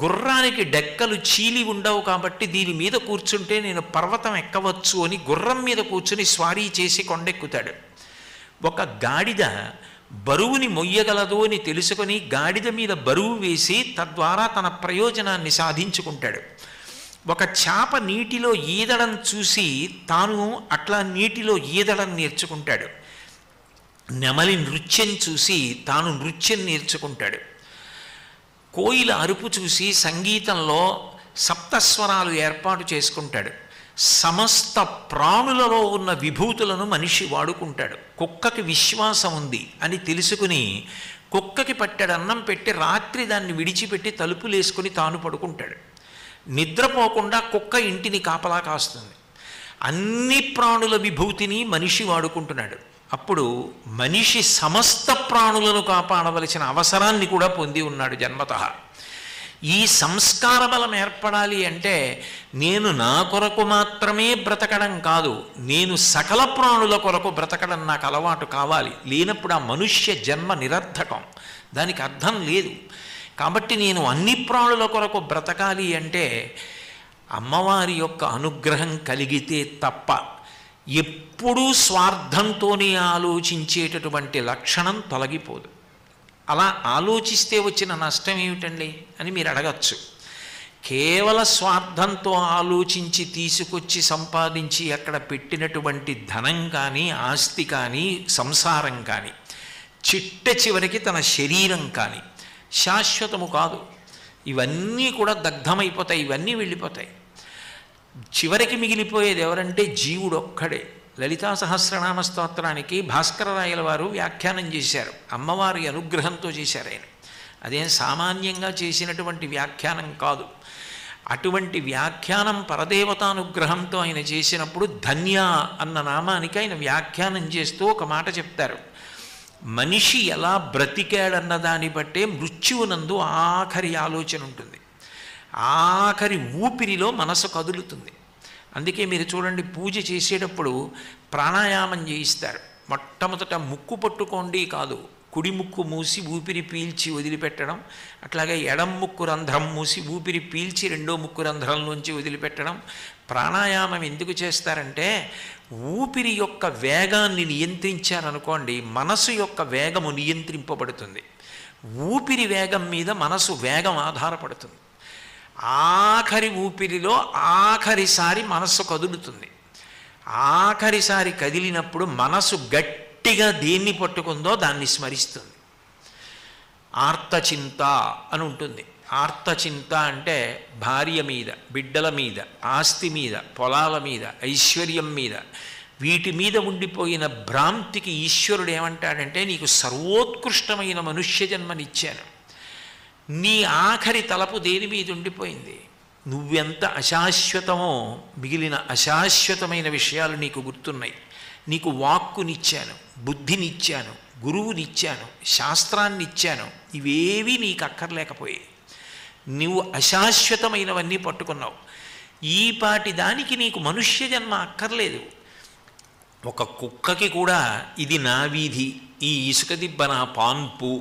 గుర్రానికి డెక్కలు చీలి ఉండవు కాబట్టి దీని మీద కూర్చుంటే నేను పర్వతం ఎక్కవచ్చు అని గుర్రం మీద కూర్చుని స్వారీ చేసి కొండెక్కుతాడు. ఒక గాడిద బరువుని మొయ్యగలదు అని తెలుసుకొని గాడిద మీద బరువు వేసి తద్వారా తన ప్రయోజనాన్ని సాధించుకుంటాడు. ఒక చేప నీటిలో ఈదడం చూసి తాను అట్లా నీటిలో ఈదడం నేర్చుకుంటాడు. నెమలి నృత్యం చూసి తాను నృత్యం నేర్చుకుంటాడు. కోయిల అరుపు చూసి సంగీతంలో సప్తస్వరాలు ఏర్పాటు చేసుకుంటాడు. సమస్త ప్రాణులలో ఉన్న విభూతులను మనిషి వాడుకుంటాడు. కుక్కకి విశ్వాసం ఉంది అని తెలుసుకుని కుక్కకి పట్టెడు అన్నం పెట్టి రాత్రి దాన్ని విడిచిపెట్టి తలుపులేసుకుని తాను పడుకుంటాడు. నిద్రపోకుండా కుక్క ఇంటిని కాపలా కాస్తుంది. అన్ని ప్రాణుల విభూతిని మనిషి వాడుకుంటున్నాడు. అప్పుడు మనిషి సమస్త ప్రాణులను కాపాడవలసిన అవసరాన్ని కూడా పొంది ఉన్నాడు జన్మతః. ఈ సంస్కార బలం ఏర్పడాలి అంటే నేను నా కొరకు మాత్రమే బ్రతకడం కాదు, నేను సకల ప్రాణుల కొరకు బ్రతకడం నాకు అలవాటు కావాలి. లేనప్పుడు ఆ మనుష్య జన్మ నిరర్థకం, దానికి అర్థం లేదు. కాబట్టి నేను అన్ని ప్రాణుల కొరకు బ్రతకాలి అంటే అమ్మవారి యొక్క అనుగ్రహం కలిగితే తప్ప ఎప్పుడూ స్వార్థంతోనే ఆలోచించేటటువంటి లక్షణం తొలగిపోదు. అలా ఆలోచిస్తే వచ్చిన నష్టం ఏమిటండి అని మీరు అడగచ్చు. కేవల స్వార్థంతో ఆలోచించి తీసుకొచ్చి సంపాదించి అక్కడ పెట్టినటువంటి ధనం కానీ ఆస్తి కానీ సంసారం కానీ చిట్ట చివరికి తన శరీరం కానీ శాశ్వతము కాదు. ఇవన్నీ కూడా దగ్ధమైపోతాయి, ఇవన్నీ వెళ్ళిపోతాయి. చివరికి మిగిలిపోయేది ఎవరంటే జీవుడు ఒక్కడే. లలితా సహస్రనామ స్తోత్రానికి భాస్కరరాయల వారు వ్యాఖ్యానం చేశారు. అమ్మవారి అనుగ్రహంతో చేశారు ఆయన. అదేం సామాన్యంగా చేసినటువంటి వ్యాఖ్యానం కాదు. అటువంటి వ్యాఖ్యానం పరదేవతానుగ్రహంతో ఆయన చేసినప్పుడు ధన్య అన్న నామానికి ఆయన వ్యాఖ్యానం చేస్తూ ఒక మాట చెప్తారు. మనిషి ఎలా బ్రతికాడన్న దాన్ని బట్టే మృత్యువునందు ఆఖరి ఆలోచన ఉంటుంది. ఆఖరి ఊపిరిలో మనసు కదులుతుంది. అందుకే మీరు చూడండి, పూజ చేసేటప్పుడు ప్రాణాయామం చేయిస్తారు. మొట్టమొదట ముక్కు పట్టుకోండి కాదు, కుడి ముక్కు మూసి ఊపిరి పీల్చి వదిలిపెట్టడం, అట్లాగే ఎడం ముక్కు రంధ్రం మూసి ఊపిరి పీల్చి రెండో ముక్కు రంధ్రంలోంచి వదిలిపెట్టడం. ప్రాణాయామం ఎందుకు చేస్తారంటే ఊపిరి యొక్క వేగాన్ని నియంత్రించారనుకోండి, మనసు యొక్క వేగము నియంత్రింపబడుతుంది. ఊపిరి వేగం మీద మనసు వేగం ఆధారపడుతుంది. ఆఖరి ఊపిరిలో ఆఖరిసారి మనస్సు కదులుతుంది. ఆఖరిసారి కదిలినప్పుడు మనసు గట్టిగా దేన్ని పట్టుకుందో దాన్ని స్మరిస్తుంది. ఆర్తచింత అని ఉంటుంది. ఆర్తచింత అంటే భార్య మీద, బిడ్డల మీద, ఆస్తి మీద, పొలాల మీద, ఐశ్వర్యం మీద, వీటి మీద ఉండిపోయిన భ్రాంతికి ఈశ్వరుడు ఏమంటాడంటే, నీకు సర్వోత్కృష్టమైన మనుష్య జన్మనిచ్చాను, నీ ఆఖరి తలపు దేని మీద ఉండిపోయింది? నువ్వెంత అశాశ్వతమో మిగిలిన అశాశ్వతమైన విషయాలు నీకు గుర్తున్నాయి. నీకు వాక్కునిచ్చాను, బుద్ధినిచ్చాను, గురువునిచ్చాను, శాస్త్రాన్నిచ్చాను, ఇవేవీ నీకు అక్కర్లేకపోయాయి. నువ్వు అశాశ్వతమైనవన్నీ పట్టుకున్నావు. ఈపాటి దానికి నీకు మనుష్య జన్మ అక్కర్లేదు. ఒక కుక్కకి కూడా ఇది నా వీధి, ఈ ఇసుక దిబ్బ నా పాన్పు,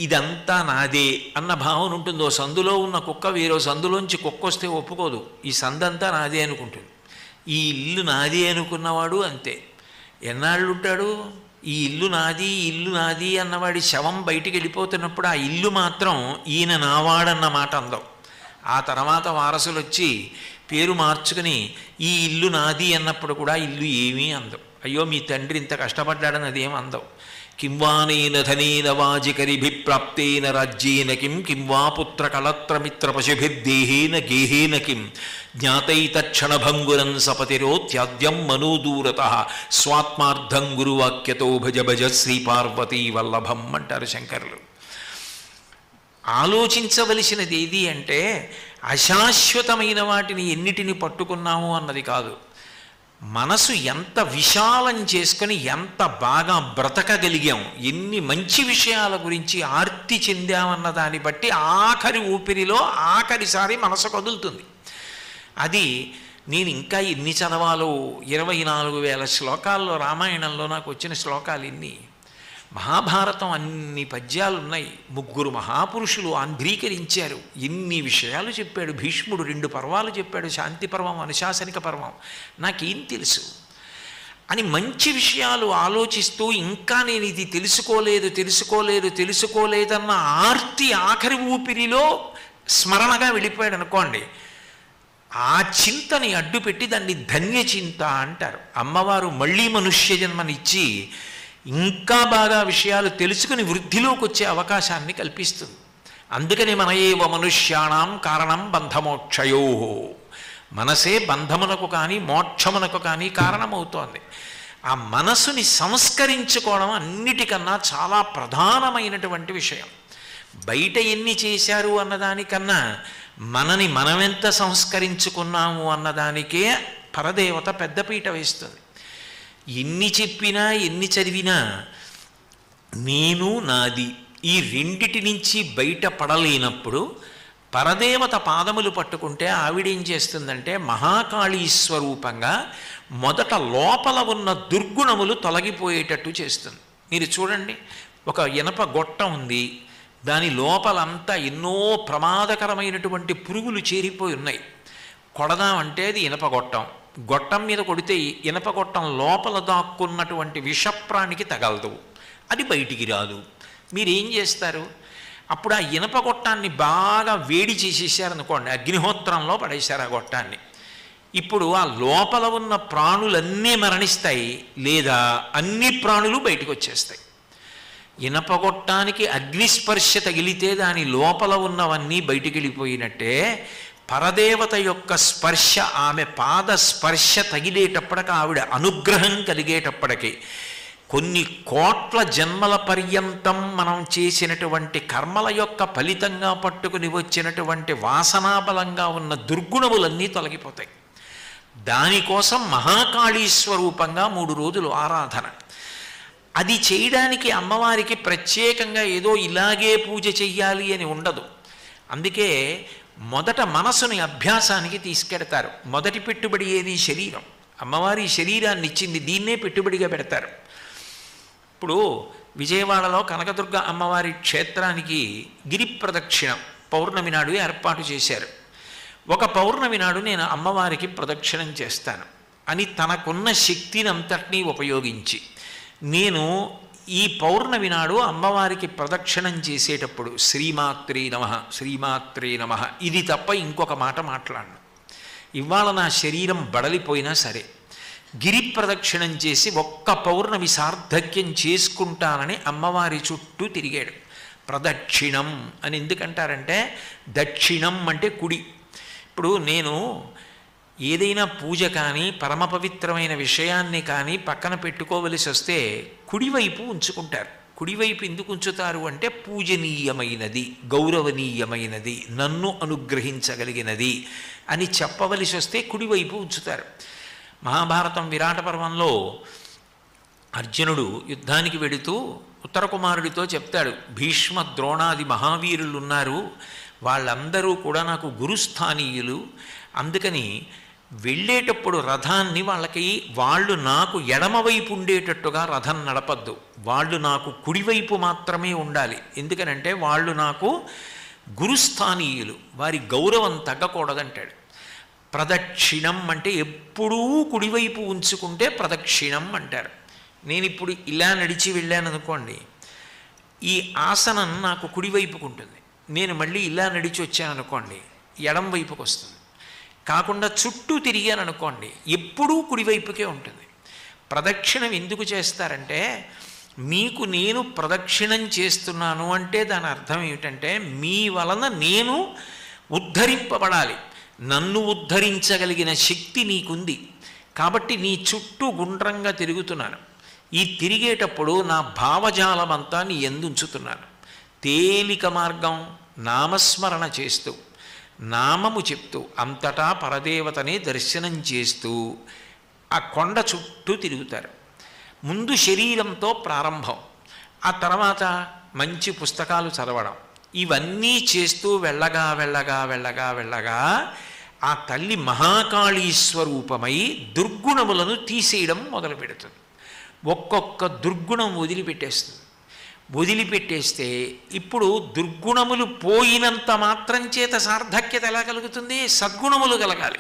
ఇదంతా నాదే అన్న భావన ఉంటుంది. ఓ సందులో ఉన్న కుక్క వేరో సందులోంచి కుక్క వస్తే ఒప్పుకోదు, ఈ సందంతా నాదే అనుకుంటుంది. ఈ ఇల్లు నాది అనుకున్నవాడు అంతే. ఎన్నాళ్ళు ఉంటాడు? ఈ ఇల్లు నాది, ఇల్లు నాది అన్నవాడి శవం బయటికి వెళ్ళిపోతున్నప్పుడు ఆ ఇల్లు మాత్రం ఈయన నావాడన్న మాట అందం. ఆ తర్వాత వారసులు వచ్చి పేరు మార్చుకుని ఈ ఇల్లు నాది అన్నప్పుడు కూడా ఇల్లు ఏమీ అందం. అయ్యో మీ తండ్రి ఇంత కష్టపడ్డాడని అదేం అందం. కింవానేన ధనేన వాజికరిభిప్రాప్తేన రాజ్యేన కింవా పుత్ర కళత్రమిత్ర పశుభిర్దేహేన గేహేన కిం జ్ఞాతైతక్షణభంగురం సపతిరో త్యాద్యం మనోదూరత స్వాత్మార్థం గురువాక్యతో భజ భజ శ్రీపార్వతీ వల్లభం అంటారు శంకరులు. ఆలోచించవలసినది ఏది అంటే అశాశ్వతమైన వాటిని ఎన్నిటిని పట్టుకున్నాము అన్నది కాదు, మనసు ఎంత విశాలం చేసుకొని ఎంత బాగా బ్రతకగలిగాం, ఎన్ని మంచి విషయాల గురించి ఆర్తి చెందామన్న దాన్ని బట్టి ఆఖరి ఊపిరిలో ఆఖరిసారి మనసు కదులుతుంది. అది నేను ఇంకా ఎన్ని చదవాలో, 24,000 శ్లోకాల్లో రామాయణంలో నాకు వచ్చిన శ్లోకాలు ఇన్ని. మహాభారతం అన్ని పద్యాలు ఉన్నాయి. 3 మహాపురుషులు ఆంధ్రీకరించారు. ఎన్ని విషయాలు చెప్పాడు భీష్ముడు. 2 పర్వాలు చెప్పాడు, శాంతి పర్వం, అనుశాసనిక పర్వం. నాకేం తెలుసు అని మంచి విషయాలు ఆలోచిస్తూ ఇంకా నేను ఇది తెలుసుకోలేదన్న ఆర్తి ఆఖరి ఊపిరిలో స్మరణగా వెళ్ళిపోయాడు అనుకోండి. ఆ చింతని అడ్డుపెట్టి దాన్ని ధన్యచింత అంటారు. అమ్మవారు మళ్ళీ మనుష్య జన్మనిచ్చి ఇంకా బాగా విషయాలు తెలుసుకుని వృద్ధిలోకి వచ్చే అవకాశాన్ని కల్పిస్తుంది. అందుకని మన ఏవ మనుష్యాణం కారణం బంధమోక్షయో, మనసే బంధమునకు కానీ మోక్షమునకు కానీ కారణమవుతోంది. ఆ మనసుని సంస్కరించుకోవడం అన్నిటికన్నా చాలా ప్రధానమైనటువంటి విషయం. బయట ఎన్ని చేశారు అన్నదానికన్నా మనని మనమెంత సంస్కరించుకున్నాము అన్నదానికే పరదేవత పెద్దపీట వేస్తుంది. ఎన్ని చెప్పినా ఎన్ని చదివినా నేను నాది ఈ రెండిటి నుంచి బయటపడలేనప్పుడు పరదేవత పాదములు పట్టుకుంటే ఆవిడేం చేస్తుందంటే మహాకాళీ స్వరూపంగా మొదట లోపల ఉన్న దుర్గుణములు తొలగిపోయేటట్టు చేస్తుంది. మీరు చూడండి, ఒక ఇనప గొట్టం ఉంది, దాని లోపలంతా ఎన్నో ప్రమాదకరమైనటువంటి పురుగులు చేరిపోయి ఉన్నాయి. కొడదామంటే అది ఇనప గొట్టం, గొట్టం మీద కొడితే ఇనప గొట్టం లోపల దాక్కున్నటువంటి విషప్రాణికి తగలదు, అది బయటికి రాదు. మీరేం చేస్తారు? అప్పుడు ఆ ఇనప గొట్టాన్ని బాగా వేడి చేసేసారనుకోండి, అగ్నిహోత్రంలో పడేశారు ఆ గొట్టాన్ని. ఇప్పుడు ఆ లోపల ఉన్న ప్రాణులన్నీ మరణిస్తాయి, లేదా అన్ని ప్రాణులు బయటకు వచ్చేస్తాయి. ఇనపగొట్టానికి అగ్నిస్పర్శ తగిలితే దాని లోపల ఉన్నవన్నీ బయటికి వెళ్ళిపోయినట్టే పరదేవత యొక్క స్పర్శ, ఆమె పాద స్పర్శ తగిలేటప్పటికి, ఆవిడ అనుగ్రహం కలిగేటప్పటికి కొన్ని కోట్ల జన్మల పర్యంతం మనం చేసినటువంటి కర్మల యొక్క ఫలితంగా పట్టుకుని వచ్చినటువంటి వాసనాబలంగా ఉన్న దుర్గుణములన్నీ తొలగిపోతాయి. దానికోసం మహాకాళీ స్వరూపంగా 3 రోజులు ఆరాధన. అది చేయడానికి అమ్మవారికి ప్రత్యేకంగా ఏదో ఇలాగే పూజ చెయ్యాలి అని ఉండదు. అందుకే మొదట మనసుని అభ్యాసానికి తీసుకెడతారు. మొదటి పెట్టుబడి ఏది? శరీరం. అమ్మవారి శరీరాన్ని ఇచ్చింది, దీన్నే పెట్టుబడిగా పెడతారు. ఇప్పుడు విజయవాడలో కనకదుర్గ అమ్మవారి క్షేత్రానికి గిరి ప్రదక్షిణం పౌర్ణమి నాడు ఏర్పాటు చేశారు. ఒక పౌర్ణమి నాడు నేను అమ్మవారికి ప్రదక్షిణం చేస్తాను అని తనకున్న శక్తిని అంతటినీ ఉపయోగించి నేను ఈ పౌర్ణమి నాడు అమ్మవారికి ప్రదక్షిణం చేసేటప్పుడు శ్రీమాత్రే నమః శ్రీమాత్రే నమః ఇది తప్ప ఇంకొక మాట మాట్లాడను. ఇవాళ నా శరీరం బడలిపోయినా సరే గిరి ప్రదక్షిణం చేసి ఒక్క పౌర్ణమి సార్థక్యం చేసుకుంటానని అమ్మవారి చుట్టూ తిరిగాడు. ప్రదక్షిణం అని ఎందుకంటారంటే దక్షిణం అంటే కుడి. ఇప్పుడు నేను ఏదైనా పూజ కానీ పరమ పవిత్రమైన విషయాన్ని కానీ పక్కన పెట్టుకోవలసి వస్తే కుడివైపు ఉంచుకుంటారు. కుడివైపు ఎందుకు ఉంచుతారు అంటే పూజనీయమైనది, గౌరవనీయమైనది, నన్ను అనుగ్రహించగలిగినది అని చెప్పవలసి వస్తే కుడివైపు ఉంచుతారు. మహాభారతం విరాట పర్వంలో అర్జునుడు యుద్ధానికి వెడుతూ ఉత్తర కుమారుడితో చెప్తాడు, భీష్మ ద్రోణాది మహావీరులు ఉన్నారు, వాళ్ళందరూ కూడా నాకు గురుస్థానీయులు, అందుకని వెళ్ళేటప్పుడు రథాన్ని వాళ్ళు నాకు ఎడమవైపు ఉండేటట్టుగా రథం నడపద్దు, వాళ్ళు నాకు కుడివైపు మాత్రమే ఉండాలి, ఎందుకనంటే వాళ్ళు నాకు గురుస్థానీయులు, వారి గౌరవం తగ్గకూడదంటాడు. ప్రదక్షిణం అంటే ఎప్పుడూ కుడివైపు ఉంచుకుంటే ప్రదక్షిణం అంటారు. నేను ఇప్పుడు ఇలా నడిచి వెళ్ళాను అనుకోండి, ఈ ఆసనం నాకు కుడివైపుకు ఉంటుంది, నేను మళ్ళీ ఇలా నడిచి వచ్చాను అనుకోండి ఎడం వైపుకి వస్తుంది. కాకుండా చుట్టూ తిరిగాను అనుకోండి ఎప్పుడూ కుడివైపుకే ఉంటుంది. ప్రదక్షిణం ఎందుకు చేస్తారంటే మీకు నేను ప్రదక్షిణం చేస్తున్నాను అంటే దాని అర్థం ఏమిటంటే మీ వలన నేను ఉద్ధరింపబడాలి, నన్ను ఉద్ధరించగలిగిన శక్తి నీకుంది కాబట్టి నీ చుట్టూ గుండ్రంగా తిరుగుతున్నాను. ఈ తిరిగేటప్పుడు నా భావజాలమంతా నీ యందు ఉంచుతున్నాను. తేలిక మార్గం నామస్మరణ చేస్తూ నామము చెప్తూ అంతటా పరదేవతనే దర్శనం చేస్తూ ఆ కొండ చుట్టూ తిరుగుతారు. ముందు శరీరంతో ప్రారంభం, ఆ తర్వాత మంచి పుస్తకాలు చదవడం, ఇవన్నీ చేస్తూ వెళ్ళగా వెళ్ళగా వెళ్ళగా వెళ్ళగా ఆ తల్లి మహాకాళీ స్వరూపమై దుర్గుణములను తీసేయడం మొదలు పెడుతుంది. ఒక్కొక్క దుర్గుణం వదిలిపెట్టేస్తుంది. వదిలిపెట్టేస్తే ఇప్పుడు దుర్గుణములు పోయినంత మాత్రం చేత సార్థక్యత ఎలా కలుగుతుంది? సద్గుణములు కలగాలి.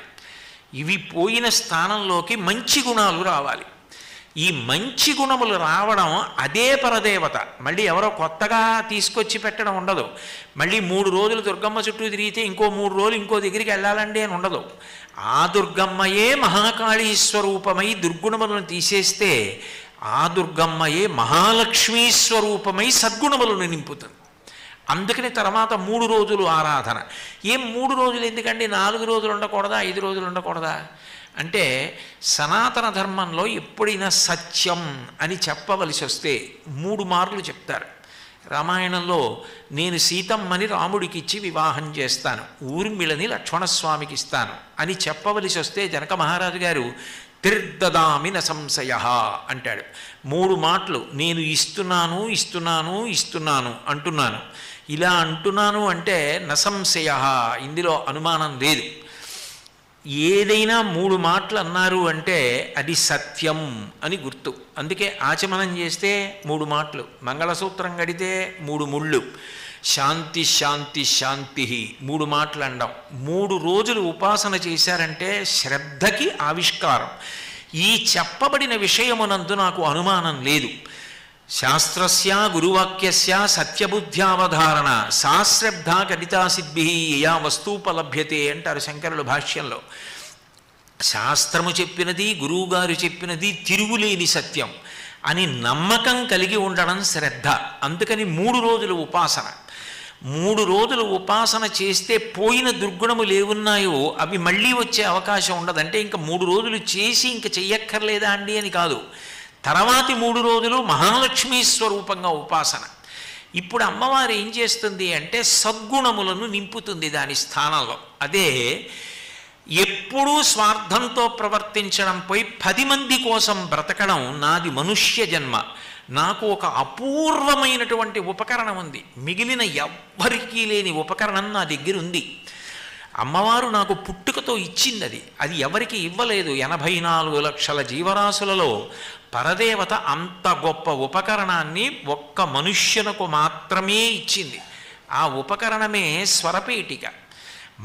ఇవి పోయిన స్థానంలోకి మంచి గుణాలు రావాలి. ఈ మంచి గుణములు రావడం అదే పరదేవత, మళ్ళీ ఎవరో కొత్తగా తీసుకొచ్చి పెట్టడం ఉండదు. మళ్ళీ 3 రోజులు దుర్గమ్మ చుట్టూ తిరిగితే ఇంకో 3 రోజులు ఇంకో దగ్గరికి వెళ్ళాలండి అని ఉండదు. ఆ దుర్గమ్మయే మహాకాళీ స్వరూపమై దుర్గుణములను తీసేస్తే ఆ దుర్గమ్మయే మహాలక్ష్మీ స్వరూపమై సద్గుణములను నింపుతుంది. అందుకని తర్వాత 3 రోజులు ఆరాధన. ఏం 3 రోజులు ఎందుకండి? 4 రోజులు ఉండకూడదా? 5 రోజులు ఉండకూడదా? అంటే సనాతన ధర్మంలో ఎప్పుడైనా సత్యం అని చెప్పవలసి వస్తే 3 మార్లు చెప్తారు. రామాయణంలో నేను సీతమ్మని రాముడికి ఇచ్చి వివాహం చేస్తాను, ఊర్మిళని లక్ష్మణస్వామికి ఇస్తాను అని చెప్పవలసి వస్తే జనక మహారాజు గారు తిర్దదామి న సంశయ అంటాడు. 3 మాటలు నేను ఇస్తున్నాను ఇస్తున్నాను ఇస్తున్నాను అంటున్నాను. ఇలా అంటున్నాను అంటే నసంశయ, ఇందులో అనుమానం లేదు. ఏదైనా 3 మాటలు అన్నారు అంటే అది సత్యం అని గుర్తు. అందుకే ఆచమనం చేస్తే 3 మాటలు, మంగళసూత్రం కడితే 3 ముళ్ళు, శాంతి శాంతి శాంతి 3 మాటలు అండం. 3 రోజులు ఉపాసన చేశారంటే శ్రద్ధకి ఆవిష్కారం. ఈ చెప్పబడిన విషయమునందు నాకు అనుమానం లేదు. శాస్త్రస్య గురువాక్యస్య సత్యబుద్ధ్యావధారణ సాశ్రద్ధ గణితా సిద్భి యా వస్తూపలభ్యతే అంటారు శంకరులు భాష్యంలో. శాస్త్రము చెప్పినది, గురువుగారు చెప్పినది తిరుగులేని సత్యం అని నమ్మకం కలిగి ఉండడం శ్రద్ధ. అందుకని 3 రోజులు ఉపాసన. 3 రోజులు ఉపాసన చేస్తే పోయిన దుర్గుణములు ఏవున్నాయో అవి మళ్ళీ వచ్చే అవకాశం ఉండదు. అంటే ఇంకా 3 రోజులు చేసి ఇంక చెయ్యక్కర్లేదా అండి అని కాదు. తర్వాతి 3 రోజులు మహాలక్ష్మీ స్వరూపంగా ఉపాసన. ఇప్పుడు అమ్మవారు ఏం చేస్తుంది అంటే సద్గుణములను నింపుతుంది దాని స్థానంలో. అదే ఎప్పుడూ స్వార్థంతో ప్రవర్తించడం పోయి 10 మంది కోసం బ్రతకడం నాది మనుష్య జన్మ. నాకు ఒక అపూర్వమైనటువంటి ఉపకరణం ఉంది, మిగిలిన ఎవ్వరికీ లేని ఉపకరణం నా దగ్గర ఉంది. అమ్మవారు నాకు పుట్టుకతో ఇచ్చింది. అది ఎవరికి ఇవ్వలేదు. 84 లక్షల జీవరాశులలో పరదేవత అంత గొప్ప ఉపకరణాన్ని ఒక్క మనుష్యునకు మాత్రమే ఇచ్చింది. ఆ ఉపకరణమే స్వరపేటిక.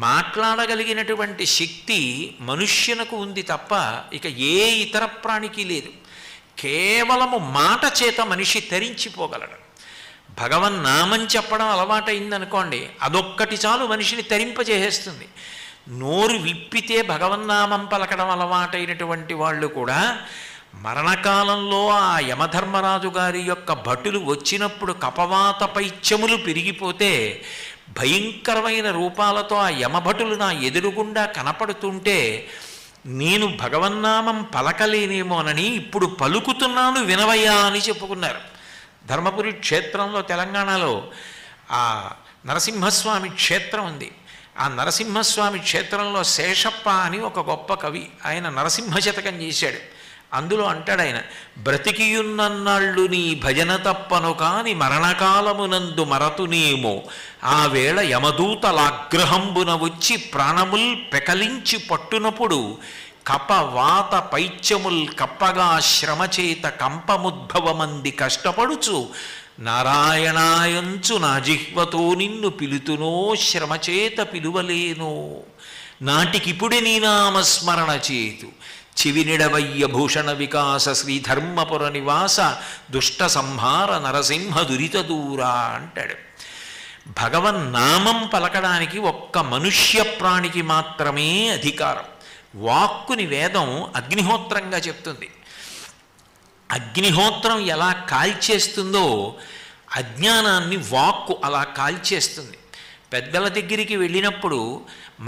మాట్లాడగలిగినటువంటి శక్తి మనుష్యునకు ఉంది తప్ప ఇక ఏ ఇతర ప్రాణికి లేదు. కేవలము మాట చేత మనిషి తరించిపోగలడు. భగవన్నామం చెప్పడం అలవాటైందనుకోండి, అదొక్కటి చాలు మనిషిని తరింపజేసేస్తుంది. నోరు విప్పితే భగవన్నామం పలకడం అలవాటైనటువంటి వాళ్ళు కూడా మరణకాలంలో ఆ యమధర్మరాజు గారి యొక్క భటులు వచ్చినప్పుడు కపవాత పైత్యములు పెరిగిపోతే భయంకరమైన రూపాలతో ఆ యమభటులు నా ఎదురుగుండా కనపడుతుంటే నేను భగవన్నామం పలకలేనేమోనని ఇప్పుడు పలుకుతున్నాను వినవయ్యా అని చెప్పుకున్నారు. ధర్మపురి క్షేత్రంలో తెలంగాణలో ఆ నరసింహస్వామి క్షేత్రం ఉంది. ఆ నరసింహస్వామి క్షేత్రంలో శేషప్ప అని ఒక గొప్ప కవి, ఆయన నరసింహ శతకం చేశాడు. అందులో అంటాడు ఆయన, బ్రతికియున్నన్నాళ్ళు నీ భజన తప్పను కాని మరణకాలమునందు మరతునేమో ఆ వేళ యమదూతలాగ్రహంబున వచ్చి ప్రాణముల్ పెకలించి పట్టునప్పుడు కపవాత పైత్యముల్ కప్పగా శ్రమచేత కంపముద్భవమంది కష్టపడుచు నారాయణాయంచు నా జిహ్వతో నిన్ను పిలుతునో శ్రమచేత పిలువలేనో నాటికిపుడి నీ నామస్మరణ చేతు చివినిడవయ్య భూషణ వికాస శ్రీధర్మపుర నివాస దుష్ట సంహార నరసింహ దురిత దూరా అంటాడు. భగవన్నామం పలకడానికి ఒక్క మనుష్య ప్రాణికి మాత్రమే అధికారం. వాక్కుని వేదం అగ్నిహోత్రంగా చెప్తుంది. అగ్నిహోత్రం ఎలా కాల్చేస్తుందో అజ్ఞానాన్ని వాక్కు అలా కాల్చేస్తుంది. పెద్దల దగ్గరికి వెళ్ళినప్పుడు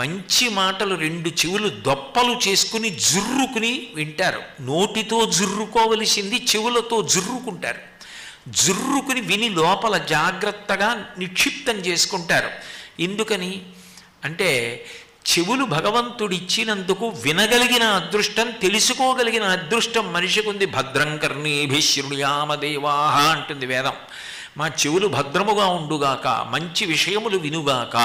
మంచి మాటలు 2 చెవులు దొప్పలు చేసుకుని జుర్రుకుని వింటారు. నోటితో జుర్రుకోవలసింది చెవులతో జుర్రుకుంటారు. జుర్రుకుని విని లోపల జాగ్రత్తగా నిక్షిప్తం చేసుకుంటారు. ఎందుకని అంటే చెవులు భగవంతుడిచ్చినందుకు వినగలిగిన అదృష్టం, తెలుసుకోగలిగిన అదృష్టం మనిషికి ఉంది. భద్రం కర్ణేభిః శృణుయామదేవాః అంటుంది వేదం. మా చెవులు భద్రముగా ఉండుగాక, మంచి విషయములు వినుగాక,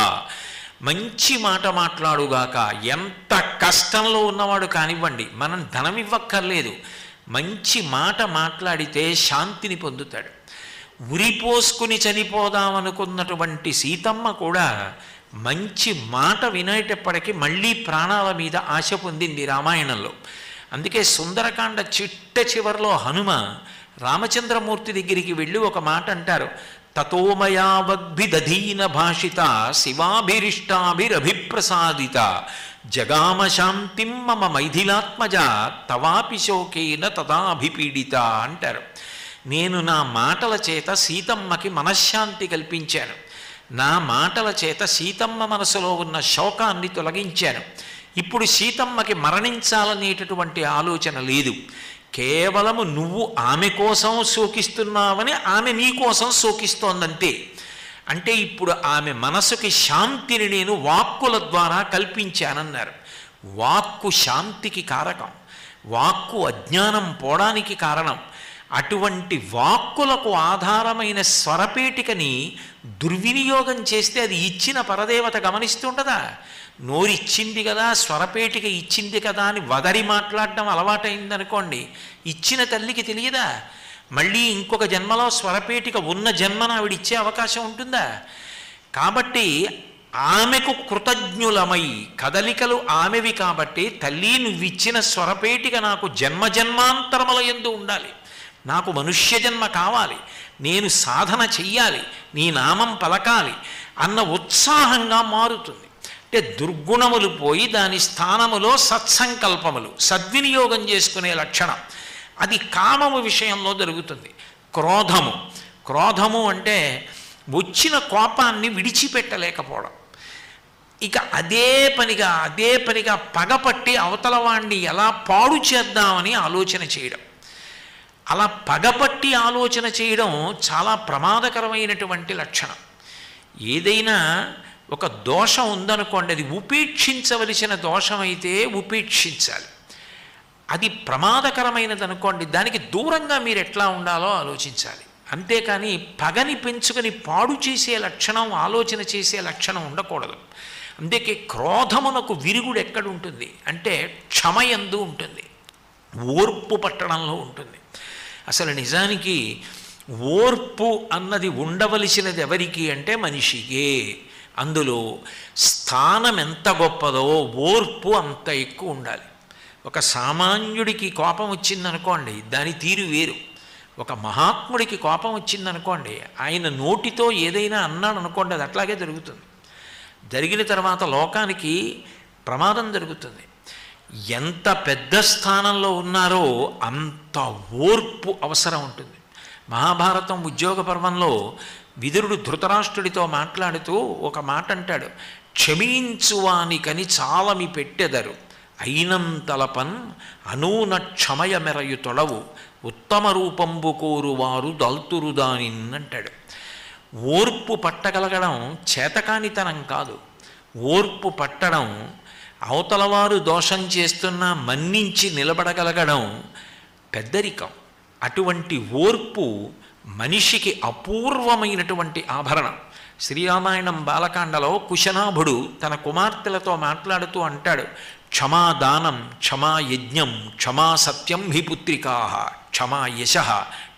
మంచి మాట మాట్లాడుగాక. ఎంత కష్టంలో ఉన్నవాడు కానివ్వండి, మనం ధనం ఇవ్వక్కర్లేదు, మంచి మాట మాట్లాడితే శాంతిని పొందుతాడు. ఉరిపోసుకుని చనిపోదామనుకున్నటువంటి సీతమ్మ కూడా మంచి మాట వినేటప్పటికీ మళ్ళీ ప్రాణాల మీద ఆశ పొందింది రామాయణంలో. అందుకే సుందరకాండ చివరిలో హనుమ రామచంద్రమూర్తి దగ్గరికి వెళ్ళి ఒక మాట అంటారు, తతోమయావగ్భిదధీన భాషిత శివాభిరిష్టాభిరభిప్రసాదిత జగామ శాంతిం మమ మైథిలాత్మజ తవాపి శోకేన తదాభిపీడిత అంటారు. నేను నా మాటల చేత సీతమ్మకి మనశ్శాంతి కల్పించాను. నా మాటల చేత సీతమ్మ మనసులో ఉన్న శోకాన్ని తొలగించాను. ఇప్పుడు సీతమ్మకి మరణించాలనేటటువంటి ఆలోచన లేదు. కేవలము నువ్వు ఆమె కోసం శోకిస్తున్నావని ఆమె నీ కోసం శోకిస్తోందంతే. అంటే ఇప్పుడు ఆమె మనసుకి శాంతిని నేను వాక్కుల ద్వారా కల్పించానన్నారు. వాక్కు శాంతికి కారకం, వాక్కు అజ్ఞానం పోవడానికి కారణం. అటువంటి వాక్కులకు ఆధారమైన స్వరపేటికని దుర్వినియోగం చేస్తే అది ఇచ్చిన పరదేవత గమనిస్తుండదా? నోరిచ్చింది కదా, స్వరపేటిక ఇచ్చింది కదా అని వదరి మాట్లాడడం అలవాటైందనుకోండి, ఇచ్చిన తల్లికి తెలియదా? మళ్ళీ ఇంకొక జన్మలో స్వరపేటిక ఉన్న జన్మను ఆవిడిచ్చే అవకాశం ఉంటుందా? కాబట్టి ఆమెకు కృతజ్ఞులమై, కదలికలు ఆమెవి కాబట్టి, తల్లి నువ్విచ్చిన స్వరపేటిక నాకు జన్మజన్మాంతరముల యందు ఉండాలి, నాకు మనుష్య జన్మ కావాలి, నేను సాధన చెయ్యాలి, నీ నామం పలకాలి అన్న ఉత్సాహంగా మారుతుంది. అంటే దుర్గుణములు పోయి దాని స్థానములో సత్సంకల్పములు, సద్వినియోగం చేసుకునే లక్షణం, అది కామము విషయంలో జరుగుతుంది. క్రోధము అంటే వచ్చిన కోపాన్ని విడిచిపెట్టలేకపోవడం, ఇక అదే పనిగా పగపట్టి అవతల వాణ్ణి ఎలా పాడు చేద్దామని ఆలోచన చేయడం. అలా పగపట్టి ఆలోచన చేయడం చాలా ప్రమాదకరమైనటువంటి లక్షణం. ఏదైనా ఒక దోషం ఉందనుకోండి, అది ఉపేక్షించవలసిన దోషమైతే ఉపేక్షించాలి. అది ప్రమాదకరమైనది అనుకోండి, దానికి దూరంగా మీరు ఎట్లా ఉండాలో ఆలోచించాలి. అంతేకాని పగని పెంచుకొని పాడు చేసే లక్షణం, ఆలోచన చేసే లక్షణం ఉండకూడదు. అందుకే క్రోధమునకు విరుగుడు ఎక్కడుంటుంది అంటే క్షమయందు ఉంటుంది, ఓర్పు పట్టడంలో ఉంటుంది. అసలు నిజానికి ఓర్పు అన్నది ఉండవలసినది ఎవరికి అంటే మనిషికే. అందులో స్థానం ఎంత గొప్పదో ఓర్పు అంత ఎక్కువ ఉండాలి. ఒక సామాన్యుడికి కోపం వచ్చిందనుకోండి, దాని తీరు వేరు. ఒక మహాత్ముడికి కోపం వచ్చిందనుకోండి, ఆయన నోటితో ఏదైనా అన్నాడు అనుకోండి, అది అట్లాగే జరుగుతుంది. జరిగిన తర్వాత లోకానికి ప్రమాదం జరుగుతుంది. ఎంత పెద్ద స్థానంలో ఉన్నారో అంత ఓర్పు అవసరం ఉంటుంది. మహాభారతం ఉద్యోగ పర్వంలో విదురుడు ధృతరాష్ట్రుడితో మాట్లాడుతూ ఒక మాట అంటాడు, క్షమించువానికని చాలమి పెట్టెదరు అయినంతలపన్ అనూన క్షమయ మెరయు తొడవు ఉత్తమ రూపంబు కోరువారు దల్తురు దానిన్ అంటాడు. ఓర్పు పట్టగలగడం చేతకానితనం కాదు. ఓర్పు పట్టడం, అవతలవారు దోషం చేస్తున్నా మన్నించి నిలబడగలగడం పెద్దరికం. అటువంటి ఓర్పు మనిషికి అపూర్వమైనటువంటి ఆభరణం. శ్రీరామాయణం బాలకాండలో కుశనాభుడు తన కుమార్తెలతో మాట్లాడుతూ అంటాడు, క్షమాదానం, క్షమా యజ్ఞం, క్షమా సత్యం హి పుత్రికా, క్షమా యశ,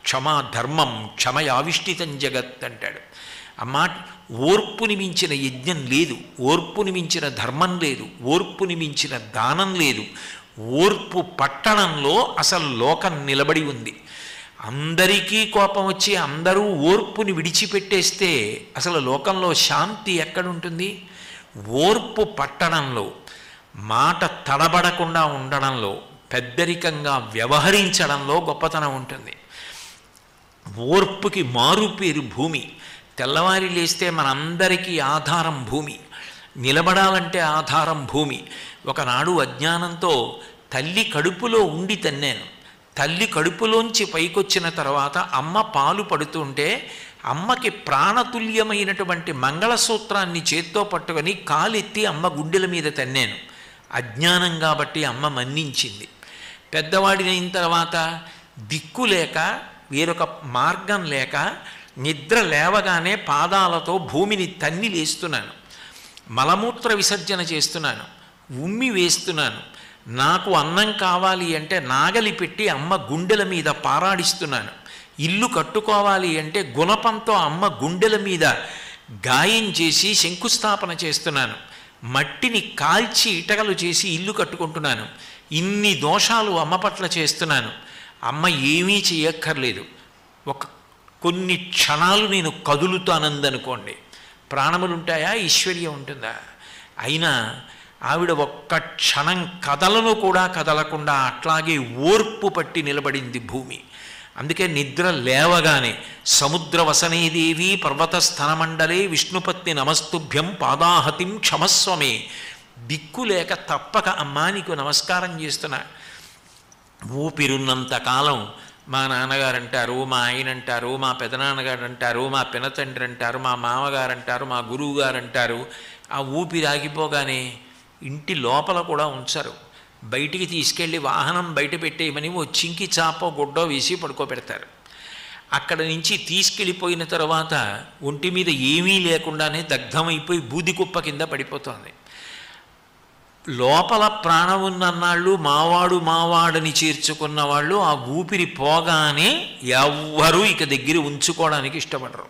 క్షమా ధర్మం, క్షమయావిష్టితం జగత్ అంటాడు. అమ్మా, ఓర్పుని మించిన యజ్ఞం లేదు, ఓర్పుని మించిన ధర్మం లేదు, ఓర్పుని మించిన దానం లేదు. ఓర్పు పట్టణంలో అసలు లోకం నిలబడి ఉంది. అందరికీ కోపం వచ్చి అందరూ ఓర్పుని విడిచిపెట్టేస్తే అసలు లోకంలో శాంతి ఎక్కడుంటుంది? ఓర్పు పట్టడంలో, మాట తడబడకుండా ఉండడంలో, పెద్దరికంగా వ్యవహరించడంలో గొప్పతనం ఉంటుంది. ఓర్పుకి మారు పేరు భూమి. తెల్లవారి లేస్తే మనందరికీ ఆధారం భూమి, నిలబడాలంటే ఆధారం భూమి. ఒకనాడు అజ్ఞానంతో తల్లి కడుపులో ఉండి తన్నాను. తల్లి కడుపులోంచి పైకొచ్చిన తర్వాత అమ్మ పాలు పడుతుంటే అమ్మకి ప్రాణతుల్యమైనటువంటి మంగళసూత్రాన్ని చేత్తో పట్టుకొని కాలెత్తి అమ్మ గుండెల మీద తన్నాను. అజ్ఞానం కాబట్టి అమ్మ మన్నించింది. పెద్దవాడినైన తర్వాత దిక్కు లేక, వేరొక మార్గం లేక నిద్ర లేవగానే పాదాలతో భూమిని తన్ని లేస్తున్నాను, మలమూత్ర విసర్జన చేస్తున్నాను, ఉమ్మి వేస్తున్నాను. నాకు అన్నం కావాలి అంటే నాగలి పెట్టి అమ్మ గుండెల మీద పారాడిస్తున్నాను. ఇల్లు కట్టుకోవాలి అంటే గుణపంతో అమ్మ గుండెల మీద గాయం చేసి శంకుస్థాపన చేస్తున్నాను. మట్టిని కాల్చి ఇటకలు చేసి ఇల్లు కట్టుకుంటున్నాను. ఇన్ని దోషాలు అమ్మ పట్ల చేస్తున్నాను. అమ్మ ఏమీ చేయక్కర్లేదు. కొన్ని క్షణాలు నేను కదులుతానందనుకోండి, ప్రాణములుంటాయా, ఐశ్వర్యం ఉంటుందా? అయినా ఆవిడ ఒక్క క్షణం కదలను కూడా కదలకుండా అట్లాగే ఓర్పు పట్టి నిలబడింది భూమి. అందుకే నిద్ర లేవగానే సముద్రవసనేదేవి పర్వతస్థనమండలే విష్ణుపత్ని నమస్తుభ్యం పాదాహతిం క్షమస్వమే, దిక్కు లేక తప్పక అమ్మా నీకు నమస్కారం చేస్తున్నా. ఊపిరున్నంతకాలం మా నాన్నగారు అంటారు, మా ఆయన అంటారు, మా పెదనాన్నగారు అంటారు, మా పినతండ్రి అంటారు, మా మామగారు అంటారు, మా గురువు గారు అంటారు. ఆ ఊపిరి ఆగిపోగానే ఇంటి లోపల కూడా ఉంచరు, బయటికి తీసుకెళ్ళి వాహనం బయట పెట్టేయమని ఓ చింకి చాపో గుడ్డో వేసి పడుకోబెడతారు. అక్కడ నుంచి తీసుకెళ్ళిపోయిన తర్వాత ఒంటి మీద ఏమీ లేకుండానే దగ్ధమైపోయి బూది కుప్ప కింద పడిపోతుంది. లోపల ప్రాణం ఉన్నన్నాళ్ళు మావాడు మావాడని చేర్చుకున్న వాళ్ళు ఆ ఊపిరి పోగానే ఎవ్వరూ ఇక దగ్గర ఉంచుకోవడానికి ఇష్టపడరు.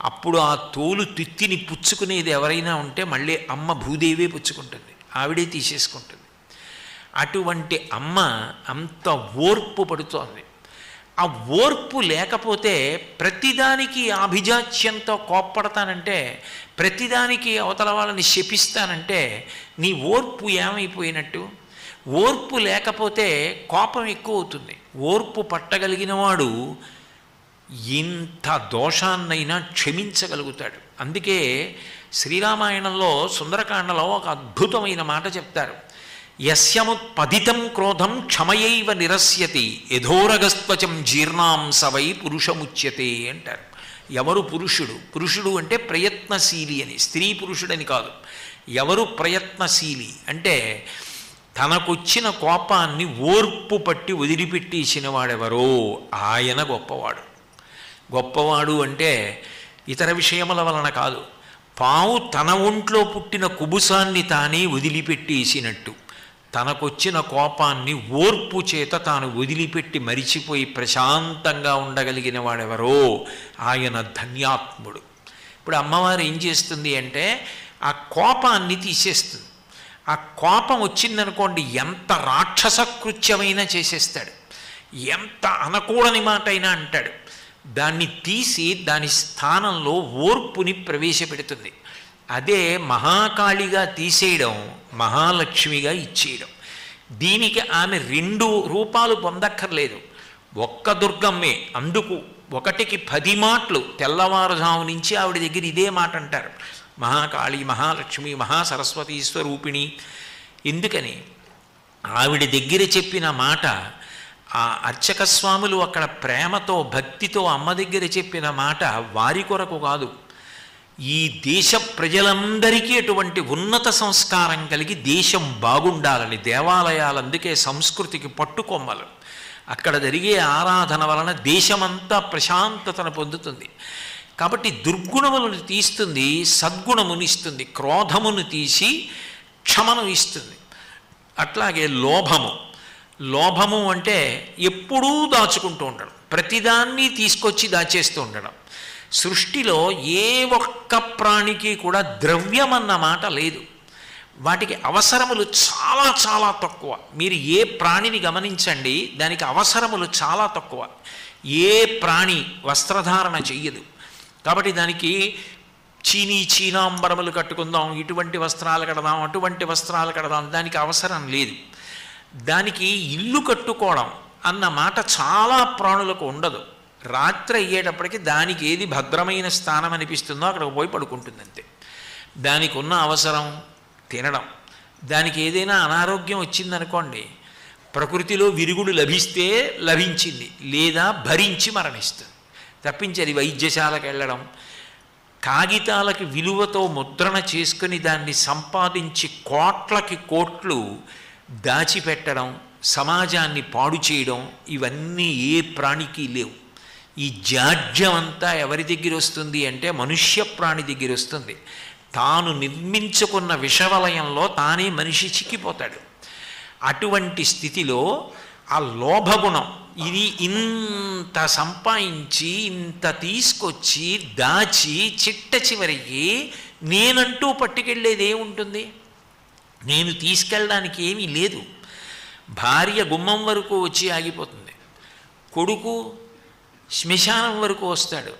అప్పుడు ఆ తోలు తిత్తిని పుచ్చుకునేది ఎవరైనా ఉంటే మళ్ళీ అమ్మ భూదేవే పుచ్చుకుంటుంది, ఆవిడే తీసేసుకుంటుంది. అటువంటి అమ్మ అంత ఓర్పు పడుతోంది. ఆ ఓర్పు లేకపోతే ప్రతిదానికి ఆభిజాత్యంతో కోప్పడతానంటే, ప్రతిదానికి అవతల వాళ్ళని శపిస్తానంటే నీ ఓర్పు ఏమైపోయినట్టు? ఓర్పు లేకపోతే కోపం ఎక్కువ అవుతుంది. ఓర్పు పట్టగలిగిన వాడు ఇంత దోషాన్నైనా క్షమించగలుగుతాడు. అందుకే శ్రీరామాయణంలో సుందరకాండలో ఒక అద్భుతమైన మాట చెప్తారు, యస్యముత్పదితం క్రోధం క్షమయైవ నిరస్యతి యథోరగస్త్వచం జీర్ణాం సవై పురుషముచ్యతే అంటారు. ఎవరు పురుషుడు? పురుషుడు అంటే ప్రయత్నశీలి అని, స్త్రీ పురుషుడని కాదు. ఎవరు ప్రయత్నశీలి అంటే తనకొచ్చిన కోపాన్ని ఓర్పు పట్టి వదిలిపెట్టేసిన వాడెవరో ఆయన గొప్పవాడు. గొప్పవాడు అంటే ఇతర విషయముల వలన కాదు, పావు తన ఒంట్లో పుట్టిన కుబుసాన్ని తానే వదిలిపెట్టేసినట్టు తనకొచ్చిన కోపాన్ని ఓర్పు చేత తాను వదిలిపెట్టి మరిచిపోయి ప్రశాంతంగా ఉండగలిగిన వాడెవరో ఆయన ధన్యాత్ముడు. ఇప్పుడు అమ్మవారు ఏం చేస్తుంది అంటే ఆ కోపాన్ని తీసేస్తుంది. ఆ కోపం వచ్చిందనుకోండి, ఎంత రాక్షస కృత్యమైనా చేసేస్తాడు, ఎంత అనకూడని మాట అయినా అంటాడు. దాన్ని తీసి దాని స్థానంలో ఓర్పుని ప్రవేశపెడుతుంది. అదే మహాకాళిగా తీసేయడం, మహాలక్ష్మిగా ఇచ్చేయడం. దీనికి ఆమె 2 రూపాలు పొందక్కర్లేదు, ఒక్క దుర్గమ్మే. అందుకు 1కి 10 మాటలు తెల్లవారుజాము నుంచి ఆవిడ దగ్గర ఇదే మాట అంటారు, మహాకాళి, మహాలక్ష్మి, మహాసరస్వతి స్వరూపిణి. ఎందుకని ఆవిడ దగ్గర చెప్పిన మాట, ఆ అర్చక స్వాములు అక్కడ ప్రేమతో భక్తితో అమ్మ దగ్గర చెప్పిన మాట వారి కొరకు కాదు, ఈ దేశ ప్రజలందరికీ అటువంటి ఉన్నత సంస్కారం కలిగి దేశం బాగుండాలని. దేవాలయాలు అందుకే సంస్కృతికి పట్టుకొమ్మలు. అక్కడ జరిగే ఆరాధన వలన దేశమంతా ప్రశాంతతను పొందుతుంది. కాబట్టి దుర్గుణములను తీస్తుంది, సద్గుణమును ఇస్తుంది. క్రోధమును తీసి క్షమను ఇస్తుంది. అట్లాగే లోభము అంటే ఎప్పుడూ దాచుకుంటూ ఉండడం, ప్రతిదాన్ని తీసుకొచ్చి దాచేస్తూ ఉండడం. సృష్టిలో ఏ ఒక్క ప్రాణికి కూడా ద్రవ్యం అన్న మాట లేదు. వాటికి అవసరములు చాలా చాలా తక్కువ. మీరు ఏ ప్రాణిని గమనించండి, దానికి అవసరములు చాలా తక్కువ. ఏ ప్రాణి వస్త్రధారణ చెయ్యదు. కాబట్టి దానికి చీనాంబరములు కట్టుకుందాం, ఇటువంటి వస్త్రాలు కడదాం, అటువంటి వస్త్రాలు కడదాం, దానికి అవసరం లేదు. దానికి ఇల్లు కట్టుకోవడం అన్న మాట చాలా ప్రాణులకు ఉండదు. రాత్రి అయ్యేటప్పటికి దానికి ఏది భద్రమైన స్థానం అనిపిస్తుందో అక్కడికి పోయి పడుకుంటుంది అంతే. దానికి ఉన్న అవసరం తినడం. దానికి ఏదైనా అనారోగ్యం వచ్చిందనుకోండి, ప్రకృతిలో విరుగుడు లభిస్తే లభించింది, లేదా భరించి మరణిస్తుంది. తప్పించి అది వైద్యశాలకు వెళ్ళడం, కాగితాలకి విలువతో ముద్రణ చేసుకుని దాన్ని సంపాదించి కోట్లకి కోట్లు దాచిపెట్టడం, సమాజాన్ని పాడు చేయడం, ఇవన్నీ ఏ ప్రాణికి లేవు. ఈ జాడ్యం అంతా ఎవరి దగ్గర వస్తుంది అంటే మనుష్య ప్రాణి దగ్గర వస్తుంది. తాను నిర్మించుకున్న విషవలయంలో తానే మనిషి చిక్కిపోతాడు. అటువంటి స్థితిలో ఆ లోభగుణం, ఇది ఇంత సంపాదించి ఇంత తీసుకొచ్చి దాచి చిట్ట చివరికి నేనంటూ పట్టుకెళ్ళేది ఏముంటుంది? నేను తీసుకెళ్ళడానికి ఏమీ లేదు. భార్య గుమ్మం వరకు వచ్చి ఆగిపోతుంది, కొడుకు శ్మశానం వరకు వస్తాడు.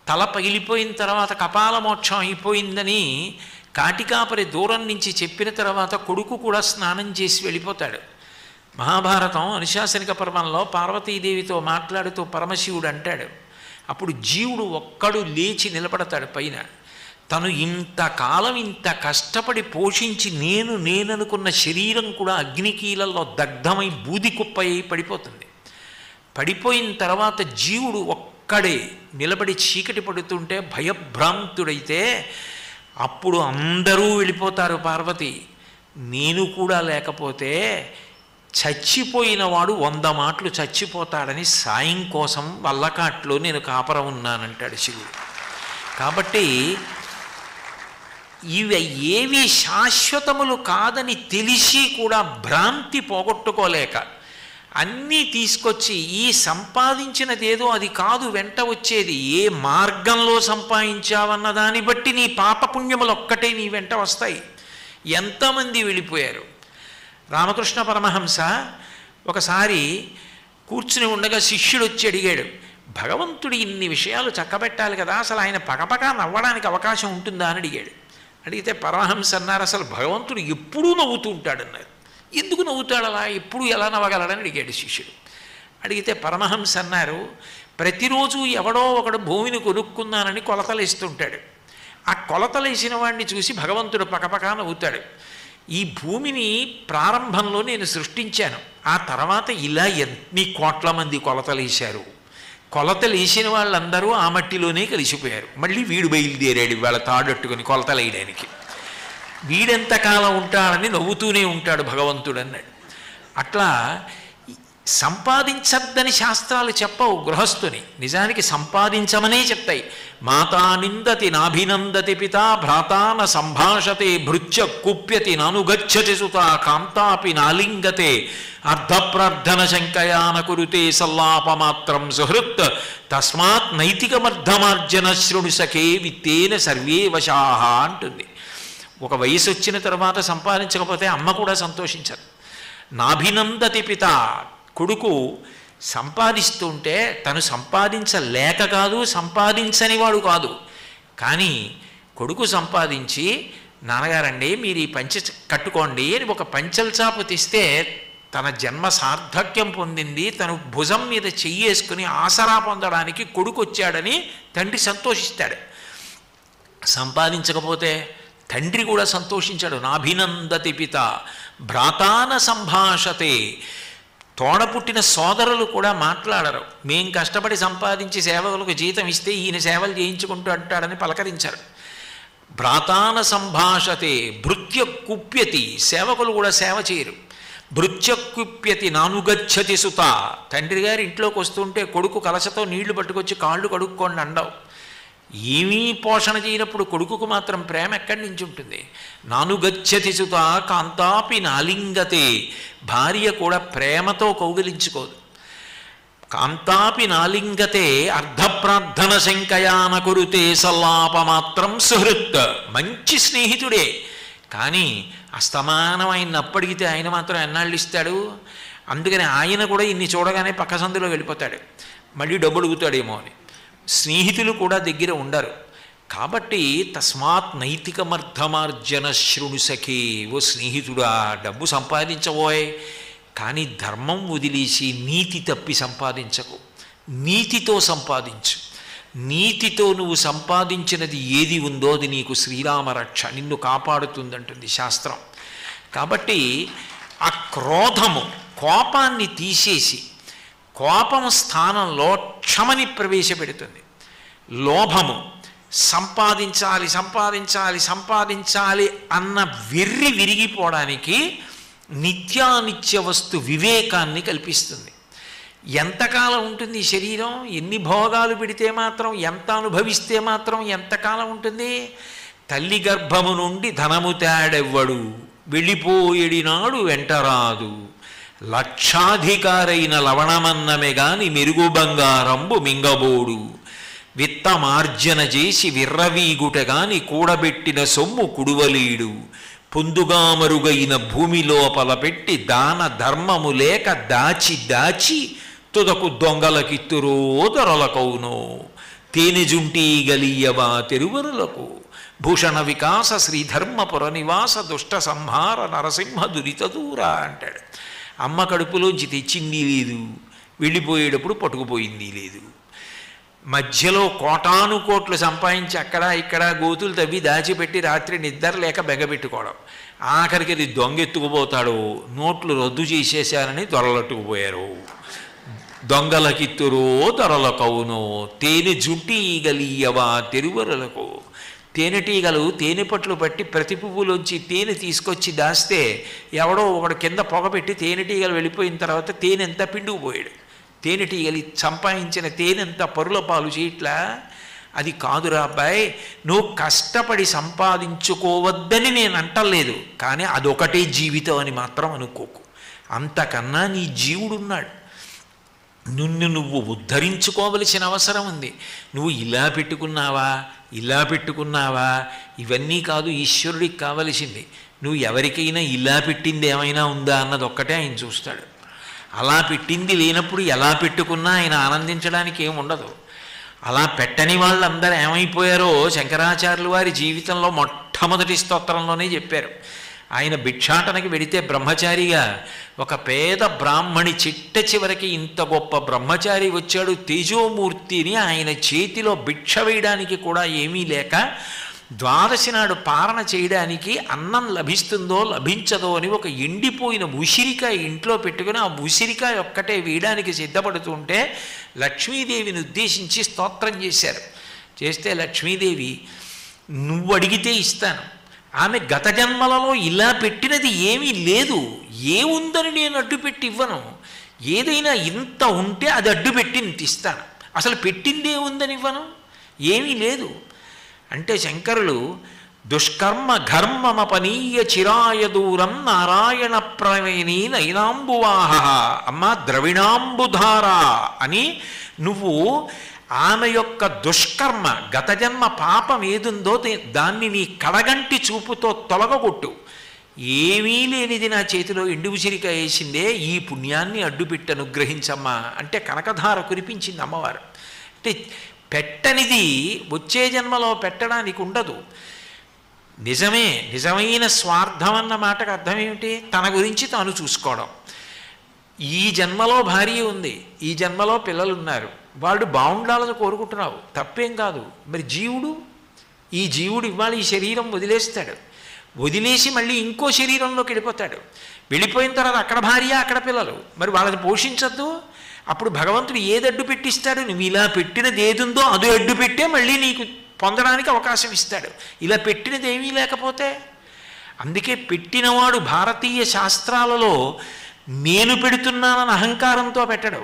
తల పగిలిపోయిన తర్వాత కపాల మోక్షం అయిపోయిందని కాటికాపరి దూరం నుంచి చెప్పిన తర్వాత కొడుకు కూడా స్నానం చేసి వెళ్ళిపోతాడు. మహాభారతం అనుశాసనిక పర్వంలో పార్వతీదేవితో మాట్లాడుతూ పరమశివుడు అంటాడు, అప్పుడు జీవుడు ఒక్కడు లేచి నిలబడతాడు పైన. తను ఇంతకాలం ఇంత కష్టపడి పోషించి నేననుకున్న శరీరం కూడా అగ్నికీలల్లో దగ్ధమై బూది కుప్పయి పడిపోతుంది. పడిపోయిన తర్వాత జీవుడు ఒక్కడే నిలబడి చీకటి పడుతుంటే భయభ్రాంతుడైతే అప్పుడు అందరూ వెళ్ళిపోతారు. పార్వతి, నేను కూడా లేకపోతే చచ్చిపోయిన వాడు 100 మాటలు చచ్చిపోతాడని సాయం కోసం వల్లకాట్లో నేను కాపరం ఉన్నానంటాడు శివుడు. కాబట్టి ఇవి ఏవి శాశ్వతములు కాదని తెలిసి కూడా భ్రాంతి పోగొట్టుకోలేక అన్నీ తీసుకొచ్చి ఈ సంపాదించినదేదో అది కాదు వెంట వచ్చేది, ఏ మార్గంలో సంపాదించావన్న దాన్ని బట్టి నీ పాపపుణ్యములు ఒక్కటే నీ వెంట వస్తాయి. ఎంతమంది వెళ్ళిపోయారు. రామకృష్ణ పరమహంస ఒకసారి కూర్చుని ఉండగా శిష్యుడు వచ్చి అడిగాడు, భగవంతుడు ఇన్ని విషయాలు చక్కబెట్టాలి కదా, అసలు ఆయన పకపక నవ్వడానికి అవకాశం ఉంటుందా అని అడిగాడు. అడిగితే పరమహంస అన్నారు, అసలు భగవంతుడు ఎప్పుడూ నవ్వుతూ ఉంటాడన్నారు. ఎందుకు నవ్వుతాడు అలా, ఎప్పుడు ఎలా నవ్వగలడని అడిగాడు శిష్యుడు. అడిగితే పరమహంస అన్నారు, ప్రతిరోజు ఎవడో ఒకడు భూమిని కొనుక్కున్నానని కొలతలు ఇస్తుంటాడు. ఆ కొలతలు వేసిన వాడిని చూసి భగవంతుడు పకపక నవ్వుతాడు. ఈ భూమిని ప్రారంభంలో నేను సృష్టించాను, ఆ తర్వాత ఇలా ఎన్ని కోట్ల మంది కొలతలు వేశారు. కొలతలు వేసిన వాళ్ళందరూ ఆ మట్టిలోనే కలిసిపోయారు. మళ్ళీ వీడు బయలుదేరాడు వాళ్ళ తాడట్టుకుని కొలతలు వేయడానికి. వీడెంతకాలం ఉంటాడని నవ్వుతూనే ఉంటాడు భగవంతుడు అన్నాడు. అట్లా సంపాదించద్దని శాస్త్రాలు చెప్పవు గృహస్థుని, నిజానికి సంపాదించమనే చెప్తాయి. మాతా నిందతి నాభినందతి పిత భ్రాతాన సంభాషతే భృత్య కుప్యతి నానుగచ్చతి సుత కాంతాపి నాలింగతే అర్ధప్రార్థన శంకయాన కురుతే సల్లాపమాత్రం సుహృత్ తస్మాత్ నైతికమర్ధమార్జన శృణు సఖే విత్తేన సర్వే వశాహ అంటుంది. ఒక వయసు వచ్చిన తర్వాత సంపాదించకపోతే అమ్మ కూడా సంతోషించదు. నాభినందతి పిత, కొడుకు సంపాదిస్తుంటే తను సంపాదించలేక కాదు, సంపాదించని వాడు కాదు, కానీ కొడుకు సంపాదించి నాన్నగారండి మీరు ఈ పంచె కట్టుకోండి అని ఒక పంచెల చాపు తీస్తే తన జన్మ సార్థక్యం పొందింది, తను భుజం మీద చెయ్యేసుకుని ఆసరా పొందడానికి కొడుకు వచ్చాడని తండ్రి సంతోషిస్తాడు. సంపాదించకపోతే తండ్రి కూడా సంతోషించాడు. నాభినందతి పిత భ్రాతాన సంభాషతే, తోడ పుట్టిన సోదరులు కూడా మాట్లాడరు. మేం కష్టపడి సంపాదించి సేవకులకు జీతం ఇస్తే ఈయన సేవలు చేయించుకుంటూ అంటాడని పలకరించారు. భ్రాతాన సంభాషతే భృత్య కుప్యతి, సేవకులు కూడా సేవ చేయరు. భృత్య కుప్యతి నానుగచ్చతి సుత, తండ్రి గారు ఇంట్లోకి వస్తుంటే కొడుకు కలశతో నీళ్లు పట్టుకొచ్చి కాళ్ళు కడుక్కోండి అండవు. ఏమీ పోషణ చేయనప్పుడు కొడుకుకు మాత్రం ప్రేమ ఎక్కడి నుంచి ఉంటుంది? నానుగచ్చతి సుత కాంతాపి నాలింగతే, భార్య కూడా ప్రేమతో కౌగిలించుకోదు. కాంతాపి నాలింగతే అర్ధప్రార్థన శంకయాన కురుతే సల్లాపమాత్రం సుహృత్, మంచి స్నేహితుడే, కానీ అస్తమానం ఆయన అప్పడిగితే ఆయన మాత్రం ఎన్నాళ్ళు ఇస్తాడు? అందుకని ఆయన కూడా ఇన్ని చూడగానే పక్క సందులో వెళ్ళిపోతాడు, మళ్ళీ డబ్బు అడుగుతాడేమో అని. స్నేహితులు కూడా దగ్గర ఉండరు. కాబట్టి తస్మాత్ నైతికమర్థమార్జన శృణు సఖే, ఓ స్నేహితుడా డబ్బు సంపాదించబోయ్, కానీ ధర్మం వదిలేసి నీతి తప్పి సంపాదించకు, నీతితో సంపాదించు. నీతితో నువ్వు సంపాదించినది ఏది ఉందో అది నీకు శ్రీరామరక్ష, నిన్ను కాపాడుతుందంటుంది శాస్త్రం. కాబట్టి ఆ క్రోధము, కోపాన్ని తీసేసి కోపం స్థానంలో క్షమని ప్రవేశపెడుతుంది. లోభము, సంపాదించాలి సంపాదించాలి సంపాదించాలి అన్న వెర్రి విరిగిపోవడానికి నిత్యానిత్య వస్తు వివేకాన్ని కల్పిస్తుంది. ఎంతకాలం ఉంటుంది ఈ శరీరం? ఎన్ని భోగాలు పెడితే మాత్రం, ఎంత అనుభవిస్తే మాత్రం ఎంతకాలం ఉంటుంది? తల్లి గర్భము నుండి ధనము తేడెవ్వడు, వెళ్ళిపోయేడి నాడు వెంటరాదు, లక్షాధికారైన లవణమన్నమే గాని మెరుగు బంగారంబు మింగబోడు, విత్తమార్జన చేసి విర్రవీగుట గాని కూడబెట్టిన సొమ్ము కుడువలీడు, పొందుగా మరుగైన భూమి లోపల పెట్టి దాన ధర్మము లేక దాచి దాచి తుదకు దొంగలకిత్తురో దొరలకౌనో, తేనెజుంటీ గలీయవా తెరువరులకు, భూషణ వికాస శ్రీధర్మపుర నివాస దుష్ట సంహార నరసింహ దురిత దూర అంటాడు. అమ్మ కడుపులోంచి తెచ్చింది లేదు, వెళ్ళిపోయేటప్పుడు పట్టుకుపోయింది లేదు. మధ్యలో కోటాను కోట్లు సంపాదించి అక్కడ ఇక్కడ గోతులు తవ్వి దాచిపెట్టి రాత్రి నిద్ర లేక బెగబెట్టుకోవడం, ఆఖరికి అది దొంగెత్తుకుపోతాడు, నోట్లు రద్దు చేసేశారని దొరలట్టుకుపోయారు. దొంగలకిత్తురో దొరలకవునో, తేనె జుంటి ఈగలీయవా తెరువరులకు, తేనెటీగలు తేనె పట్లు పట్టి ప్రతి పువ్వులోంచి తేనె తీసుకొచ్చి దాస్తే ఎవడో ఒకడు కింద పొగపెట్టి తేనెటీగలు వెళ్ళిపోయిన తర్వాత తేనెంతా పిండుకుపోయాడు. తేనెటీగలు సంపాదించిన తేనెంతా పరుల పాలు చేయట్లా. అది కాదురా అబ్బాయి, నువ్వు కష్టపడి సంపాదించుకోవద్దని నేను అంటలేదు, కానీ అదొకటే జీవితం అని మాత్రం అనుకోకు. అంతకన్నా నీ జీవుడున్నాడు, నిన్ను నువ్వు ఉద్ధరించుకోవలసిన అవసరం ఉంది. నువ్వు ఇలా పెట్టుకున్నావా ఇలా పెట్టుకున్నావా ఇవన్నీ కాదు ఈశ్వరుడికి కావలసింది. నువ్వు ఎవరికైనా ఇలా పెట్టింది ఏమైనా ఉందా అన్నది ఒక్కటే ఆయన చూస్తాడు. అలా పెట్టింది లేనప్పుడు ఎలా పెట్టుకున్నా ఆయన ఆనందించడానికి ఏముండదు. అలా పెట్టని వాళ్ళందరూ ఏమైపోయారో శంకరాచార్యులు వారి జీవితంలో మొట్టమొదటి స్తోత్రంలోనే చెప్పారు. ఆయన భిక్షాటనకి వెడితే బ్రహ్మచారిగా ఒక పేద బ్రాహ్మణి చిట్ట చివరికి ఇంత గొప్ప బ్రహ్మచారి వచ్చాడు, తేజోమూర్తిని, ఆయన చేతిలో భిక్ష వేయడానికి కూడా ఏమీ లేక ద్వాదశి నాడు పారణ చేయడానికి అన్నం లభిస్తుందో లభించదో అని ఒక ఎండిపోయిన ఉసిరికాయ ఇంట్లో పెట్టుకుని ఆ ఉసిరికాయ ఒక్కటే వేయడానికి సిద్ధపడుతుంటే లక్ష్మీదేవిని ఉద్దేశించి స్తోత్రం చేశారు. చేస్తే లక్ష్మీదేవి నువ్వు అడిగితే ఇస్తాను, ఆమె గత జన్మలలో ఇలా పెట్టినది ఏమీ లేదు, ఏముందని నేను అడ్డుపెట్టి ఇవ్వను, ఏదైనా ఇంత ఉంటే అది అడ్డు పెట్టి ఇంత ఇస్తాను, అసలు పెట్టిందే ఉందని ఇవ్వను, ఏమీ లేదు అంటే శంకరులు దుష్కర్మ ఘర్మమపనీయ చిరాయ దూరం నారాయణ ప్రవేణి నైనాంబువాహ అమ్మ ద్రవిణాంబుధార అని నువ్వు ఆమె యొక్క దుష్కర్మ గత జన్మ పాపం ఏదుందో దాన్ని నీ కడగంటి చూపుతో తొలగొట్టు. ఏమీ లేనిది నా చేతిలో ఎండు ఉసిరిక వేసిందే, ఈ పుణ్యాన్ని అడ్డుపెట్టి అనుగ్రహించమ్మా అంటే కనకధార కురిపించింది అమ్మవారు. అంటే పెట్టనిది వచ్చే జన్మలో పెట్టడానికి ఉండదు. నిజమే, నిజమైన స్వార్థం అన్న మాటకు అర్థం ఏమిటి? తన గురించి తాను చూసుకోవడం. ఈ జన్మలో భార్య ఉంది, ఈ జన్మలో పిల్లలు ఉన్నారు, వాళ్ళు బాగుండాలని కోరుకుంటున్నావు, తప్పేం కాదు. మరి జీవుడు, ఈ జీవుడు ఇవాళ ఈ శరీరం వదిలేస్తాడు, వదిలేసి మళ్ళీ ఇంకో శరీరంలోకి వెళ్ళిపోతాడు. వెళ్ళిపోయిన తర్వాత అక్కడ భార్య అక్కడ పిల్లలు, మరి వాళ్ళని పోషించద్దు. అప్పుడు భగవంతుడు ఏది అడ్డు పెట్టిస్తాడు? నువ్వు ఇలా పెట్టినది ఏదుందో అది అడ్డు పెట్టే మళ్ళీ నీకు పొందడానికి అవకాశం ఇస్తాడు. ఇలా పెట్టినది ఏమీ లేకపోతే. అందుకే పెట్టినవాడు భారతీయ శాస్త్రాలలో నేను పెడుతున్నానని అహంకారంతో పెట్టడు.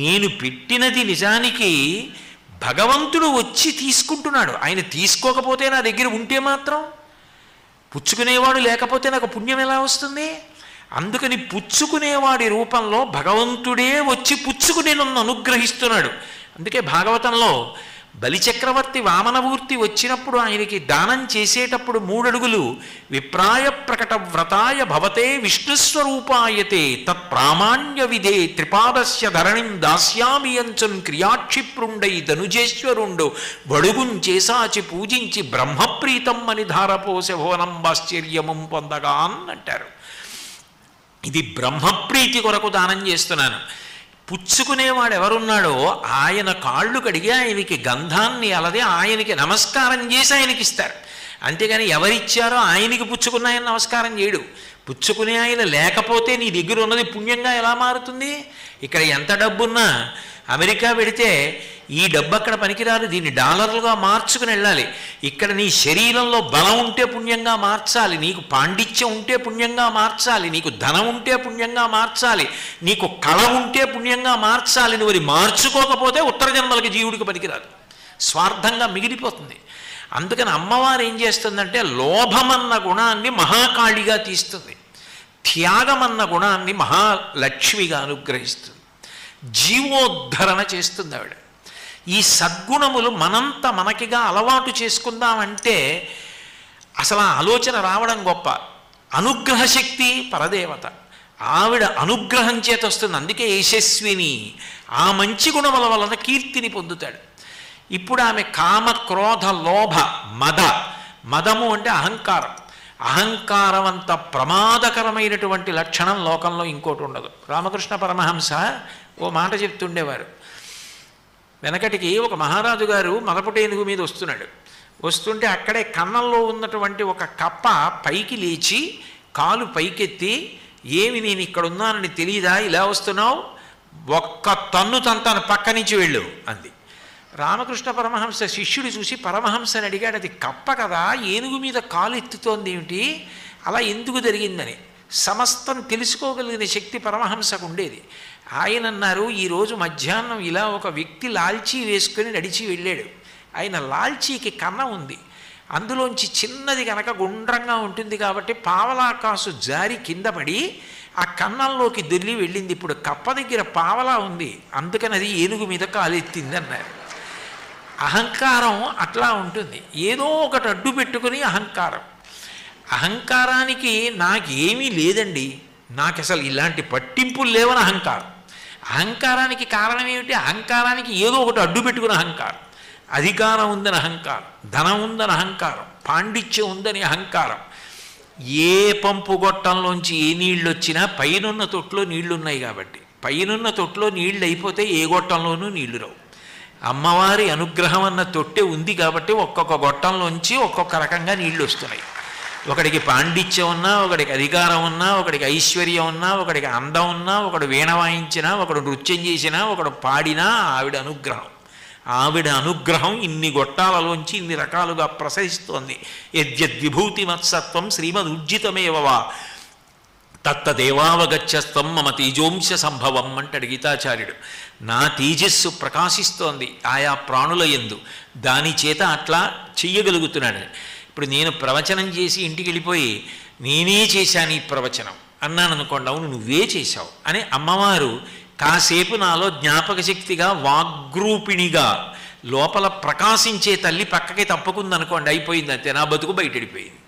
నేను పెట్టినది నిజానికి భగవంతుడు వచ్చి తీసుకుంటున్నాడు. ఆయన తీసుకోకపోతే నా దగ్గర ఉంటే మాత్రం, పుచ్చుకునేవాడు లేకపోతే నాకు పుణ్యం ఎలా వస్తుంది? అందుకని పుచ్చుకునేవాడి రూపంలో భగవంతుడే వచ్చి పుచ్చుకుని నన్ను అనుగ్రహిస్తున్నాడు. అందుకే భాగవతంలో బలిచక్రవర్తి వామనమూర్తి వచ్చినప్పుడు ఆయనకి దానం చేసేటప్పుడు 3 అడుగులు విప్రాయ ప్రకట వ్రతాయ భవతే విష్ణుస్వరూపాయతే తత్ప్రామాణ్య విధే త్రిపాదస్య ధరణిం దాస్యామి అంచున్ క్రియాక్షిప్రుండై ధనుజేశ్వరుండు వడుగుంచేసాచి పూజించి బ్రహ్మప్రీతం అని ధారపోసె భువనంబాశ్చర్యమం పొందగా అంటారు. ఇది బ్రహ్మప్రీతి కొరకు దానం చేస్తున్నాను. పుచ్చుకునేవాడు ఎవరున్నాడో ఆయన కాళ్ళు కడిగి ఆయనకి గంధాన్ని అలదే ఆయనకి నమస్కారం చేసి ఆయనకి ఇస్తారు. అంతేగాని ఎవరిచ్చారో ఆయనకి పుచ్చుకున్నాయని నమస్కారం చేయడు. పుచ్చుకునే ఆయన లేకపోతే నీ దగ్గర ఉన్నది పుణ్యంగా ఎలా మారుతుంది? ఇక్కడ ఎంత డబ్బున్నా అమెరికా పెడితే ఈ డబ్బు అక్కడ పనికిరాదు, దీన్ని డాలర్లుగా మార్చుకుని వెళ్ళాలి. ఇక్కడ నీ శరీరంలో బలం ఉంటే పుణ్యంగా మార్చాలి, నీకు పాండిత్యం ఉంటే పుణ్యంగా మార్చాలి, నీకు ధనం ఉంటే పుణ్యంగా మార్చాలి, నీకు కళ ఉంటే పుణ్యంగా మార్చాలి. నువ్వు అది మార్చుకోకపోతే ఉత్తర జన్మలకి జీవుడికి పనికిరాదు, స్వార్థంగా మిగిలిపోతుంది. అందుకని అమ్మవారు ఏం చేస్తుందంటే లోభమన్న గుణాన్ని మహాకాళిగా తీస్తుంది, త్యాగమన్న గుణాన్ని మహాలక్ష్మిగా అనుగ్రహిస్తుంది, జీవోద్ధరణ చేస్తుంది ఆవిడ. ఈ సద్గుణములు మనంత మనకిగా అలవాటు చేసుకుందామంటే అసలు ఆ ఆలోచన రావడం గొప్ప. అనుగ్రహ శక్తి పరదేవత, ఆవిడ అనుగ్రహం చేత వస్తుంది. అందుకే యశస్విని, ఆ మంచి గుణముల వలన కీర్తిని పొందుతాడు. ఇప్పుడు ఆమె కామ క్రోధ లోభ మద, మదము అంటే అహంకారం, అహంకారం అంత ప్రమాదకరమైనటువంటి లక్షణం లోకంలో ఇంకోటి ఉండదు. రామకృష్ణ పరమహంస ఓ మాట చెప్తుండేవారు. వెనకటికి ఒక మహారాజు గారు మదపుటేనుగు మీద వస్తున్నాడు. వస్తుంటే అక్కడే కన్నంలో ఉన్నటువంటి ఒక కప్ప పైకి లేచి కాలు పైకెత్తి, ఏమి నేను ఇక్కడ ఉన్నానని తెలియదా, ఇలా వస్తున్నావు, ఒక్క తన్ను తంతాను పక్క నుంచి వెళ్ళు అంది. రామకృష్ణ పరమహంస శిష్యుడు చూసి పరమహంసని అడిగాడు, అది కప్ప కదా, ఏనుగు మీద కాలు ఎత్తుతోంది ఏమిటి, అలా ఎందుకు జరిగిందని. సమస్తం తెలుసుకోగలిగిన శక్తి పరమహంసకు ఉండేది. ఆయన అన్నారు, ఈరోజు మధ్యాహ్నం ఇలా ఒక వ్యక్తి లాల్చీ వేసుకొని నడిచి వెళ్ళాడు. ఆయన లాల్చీకి కన్నం ఉంది, అందులోంచి చిన్నది కనుక గుండ్రంగా ఉంటుంది కాబట్టి పావలాకాసు జారి కింద పడి ఆ కన్నంలోకి దొల్లి వెళ్ళింది. ఇప్పుడు కప్ప దగ్గర పావలా ఉంది, అందుకని అది ఏనుగు మీద కాలెత్తింది అన్నారు. అహంకారం అట్లా ఉంటుంది, ఏదో ఒకటి అడ్డు పెట్టుకుని అహంకారం. అహంకారానికి నాకేమీ లేదండి, నాకు అసలు ఇలాంటి పట్టింపులు లేవని అహంకారం. అహంకారానికి కారణం ఏమిటి? అహంకారానికి ఏదో ఒకటి అడ్డు పెట్టుకుని అహంకారం. అధికారం ఉందని అహంకారం, ధనం ఉందని అహంకారం, పాండిత్యం ఉందని అహంకారం. ఏ పంపు గొట్టంలోంచి ఏ నీళ్ళు వచ్చినా పైనున్న తొట్లో నీళ్లు ఉన్నాయి కాబట్టి, పైనున్న తొట్లో నీళ్ళు అయిపోతే ఏ గొట్టంలోనూ నీళ్లు రావు. అమ్మవారి అనుగ్రహం అన్న తొట్టె ఉంది కాబట్టి ఒక్కొక్క గొట్టంలోంచి ఒక్కొక్క రకంగా నీళ్లు వస్తున్నాయి. ఒకడికి పాండిత్యం ఉన్నా, ఒకడికి అధికారం ఉన్నా, ఒకడికి ఐశ్వర్యం ఉన్నా, ఒకడికి అందం ఉన్నా, ఒకడు వీణ వాయించినా, ఒకడు నృత్యం చేసినా, ఒకడు పాడినా ఆవిడ అనుగ్రహం. ఆవిడ అనుగ్రహం ఇన్ని గొట్టాలలోంచి ఇన్ని రకాలుగా ప్రసరిస్తోంది. యద్యద్విభూతి మత్సత్వం శ్రీమద్ ఉజ్జితమేవవా తత్తదేవావగచ్చస్తం మమ తేజోంశ సంభవం అంటాడు గీతాచార్యుడు. నా తేజస్సు ప్రకాశిస్తోంది ఆయా ప్రాణుల యందు, దాని చేత అట్లా చెయ్యగలుగుతున్నాడు. ఇప్పుడు నేను ప్రవచనం చేసి ఇంటికి వెళ్ళిపోయి నేనే చేశాను ఈ ప్రవచనం అన్నాను అనుకోండి, అవును నువ్వే చేశావు అని అమ్మవారు కాసేపు నాలో జ్ఞాపక శక్తిగా వాగ్రూపిణిగా లోపల ప్రకాశించే తల్లి పక్కకి తప్పుకుందనుకోండి, అయిపోయింది అంతే, నా బతుకు బయటడిపోయింది.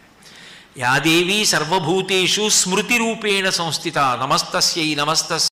యాదేవి సర్వభూతేషు స్మృతి రూపేణ సంస్థిత నమస్తస్యై నమస్తస్యై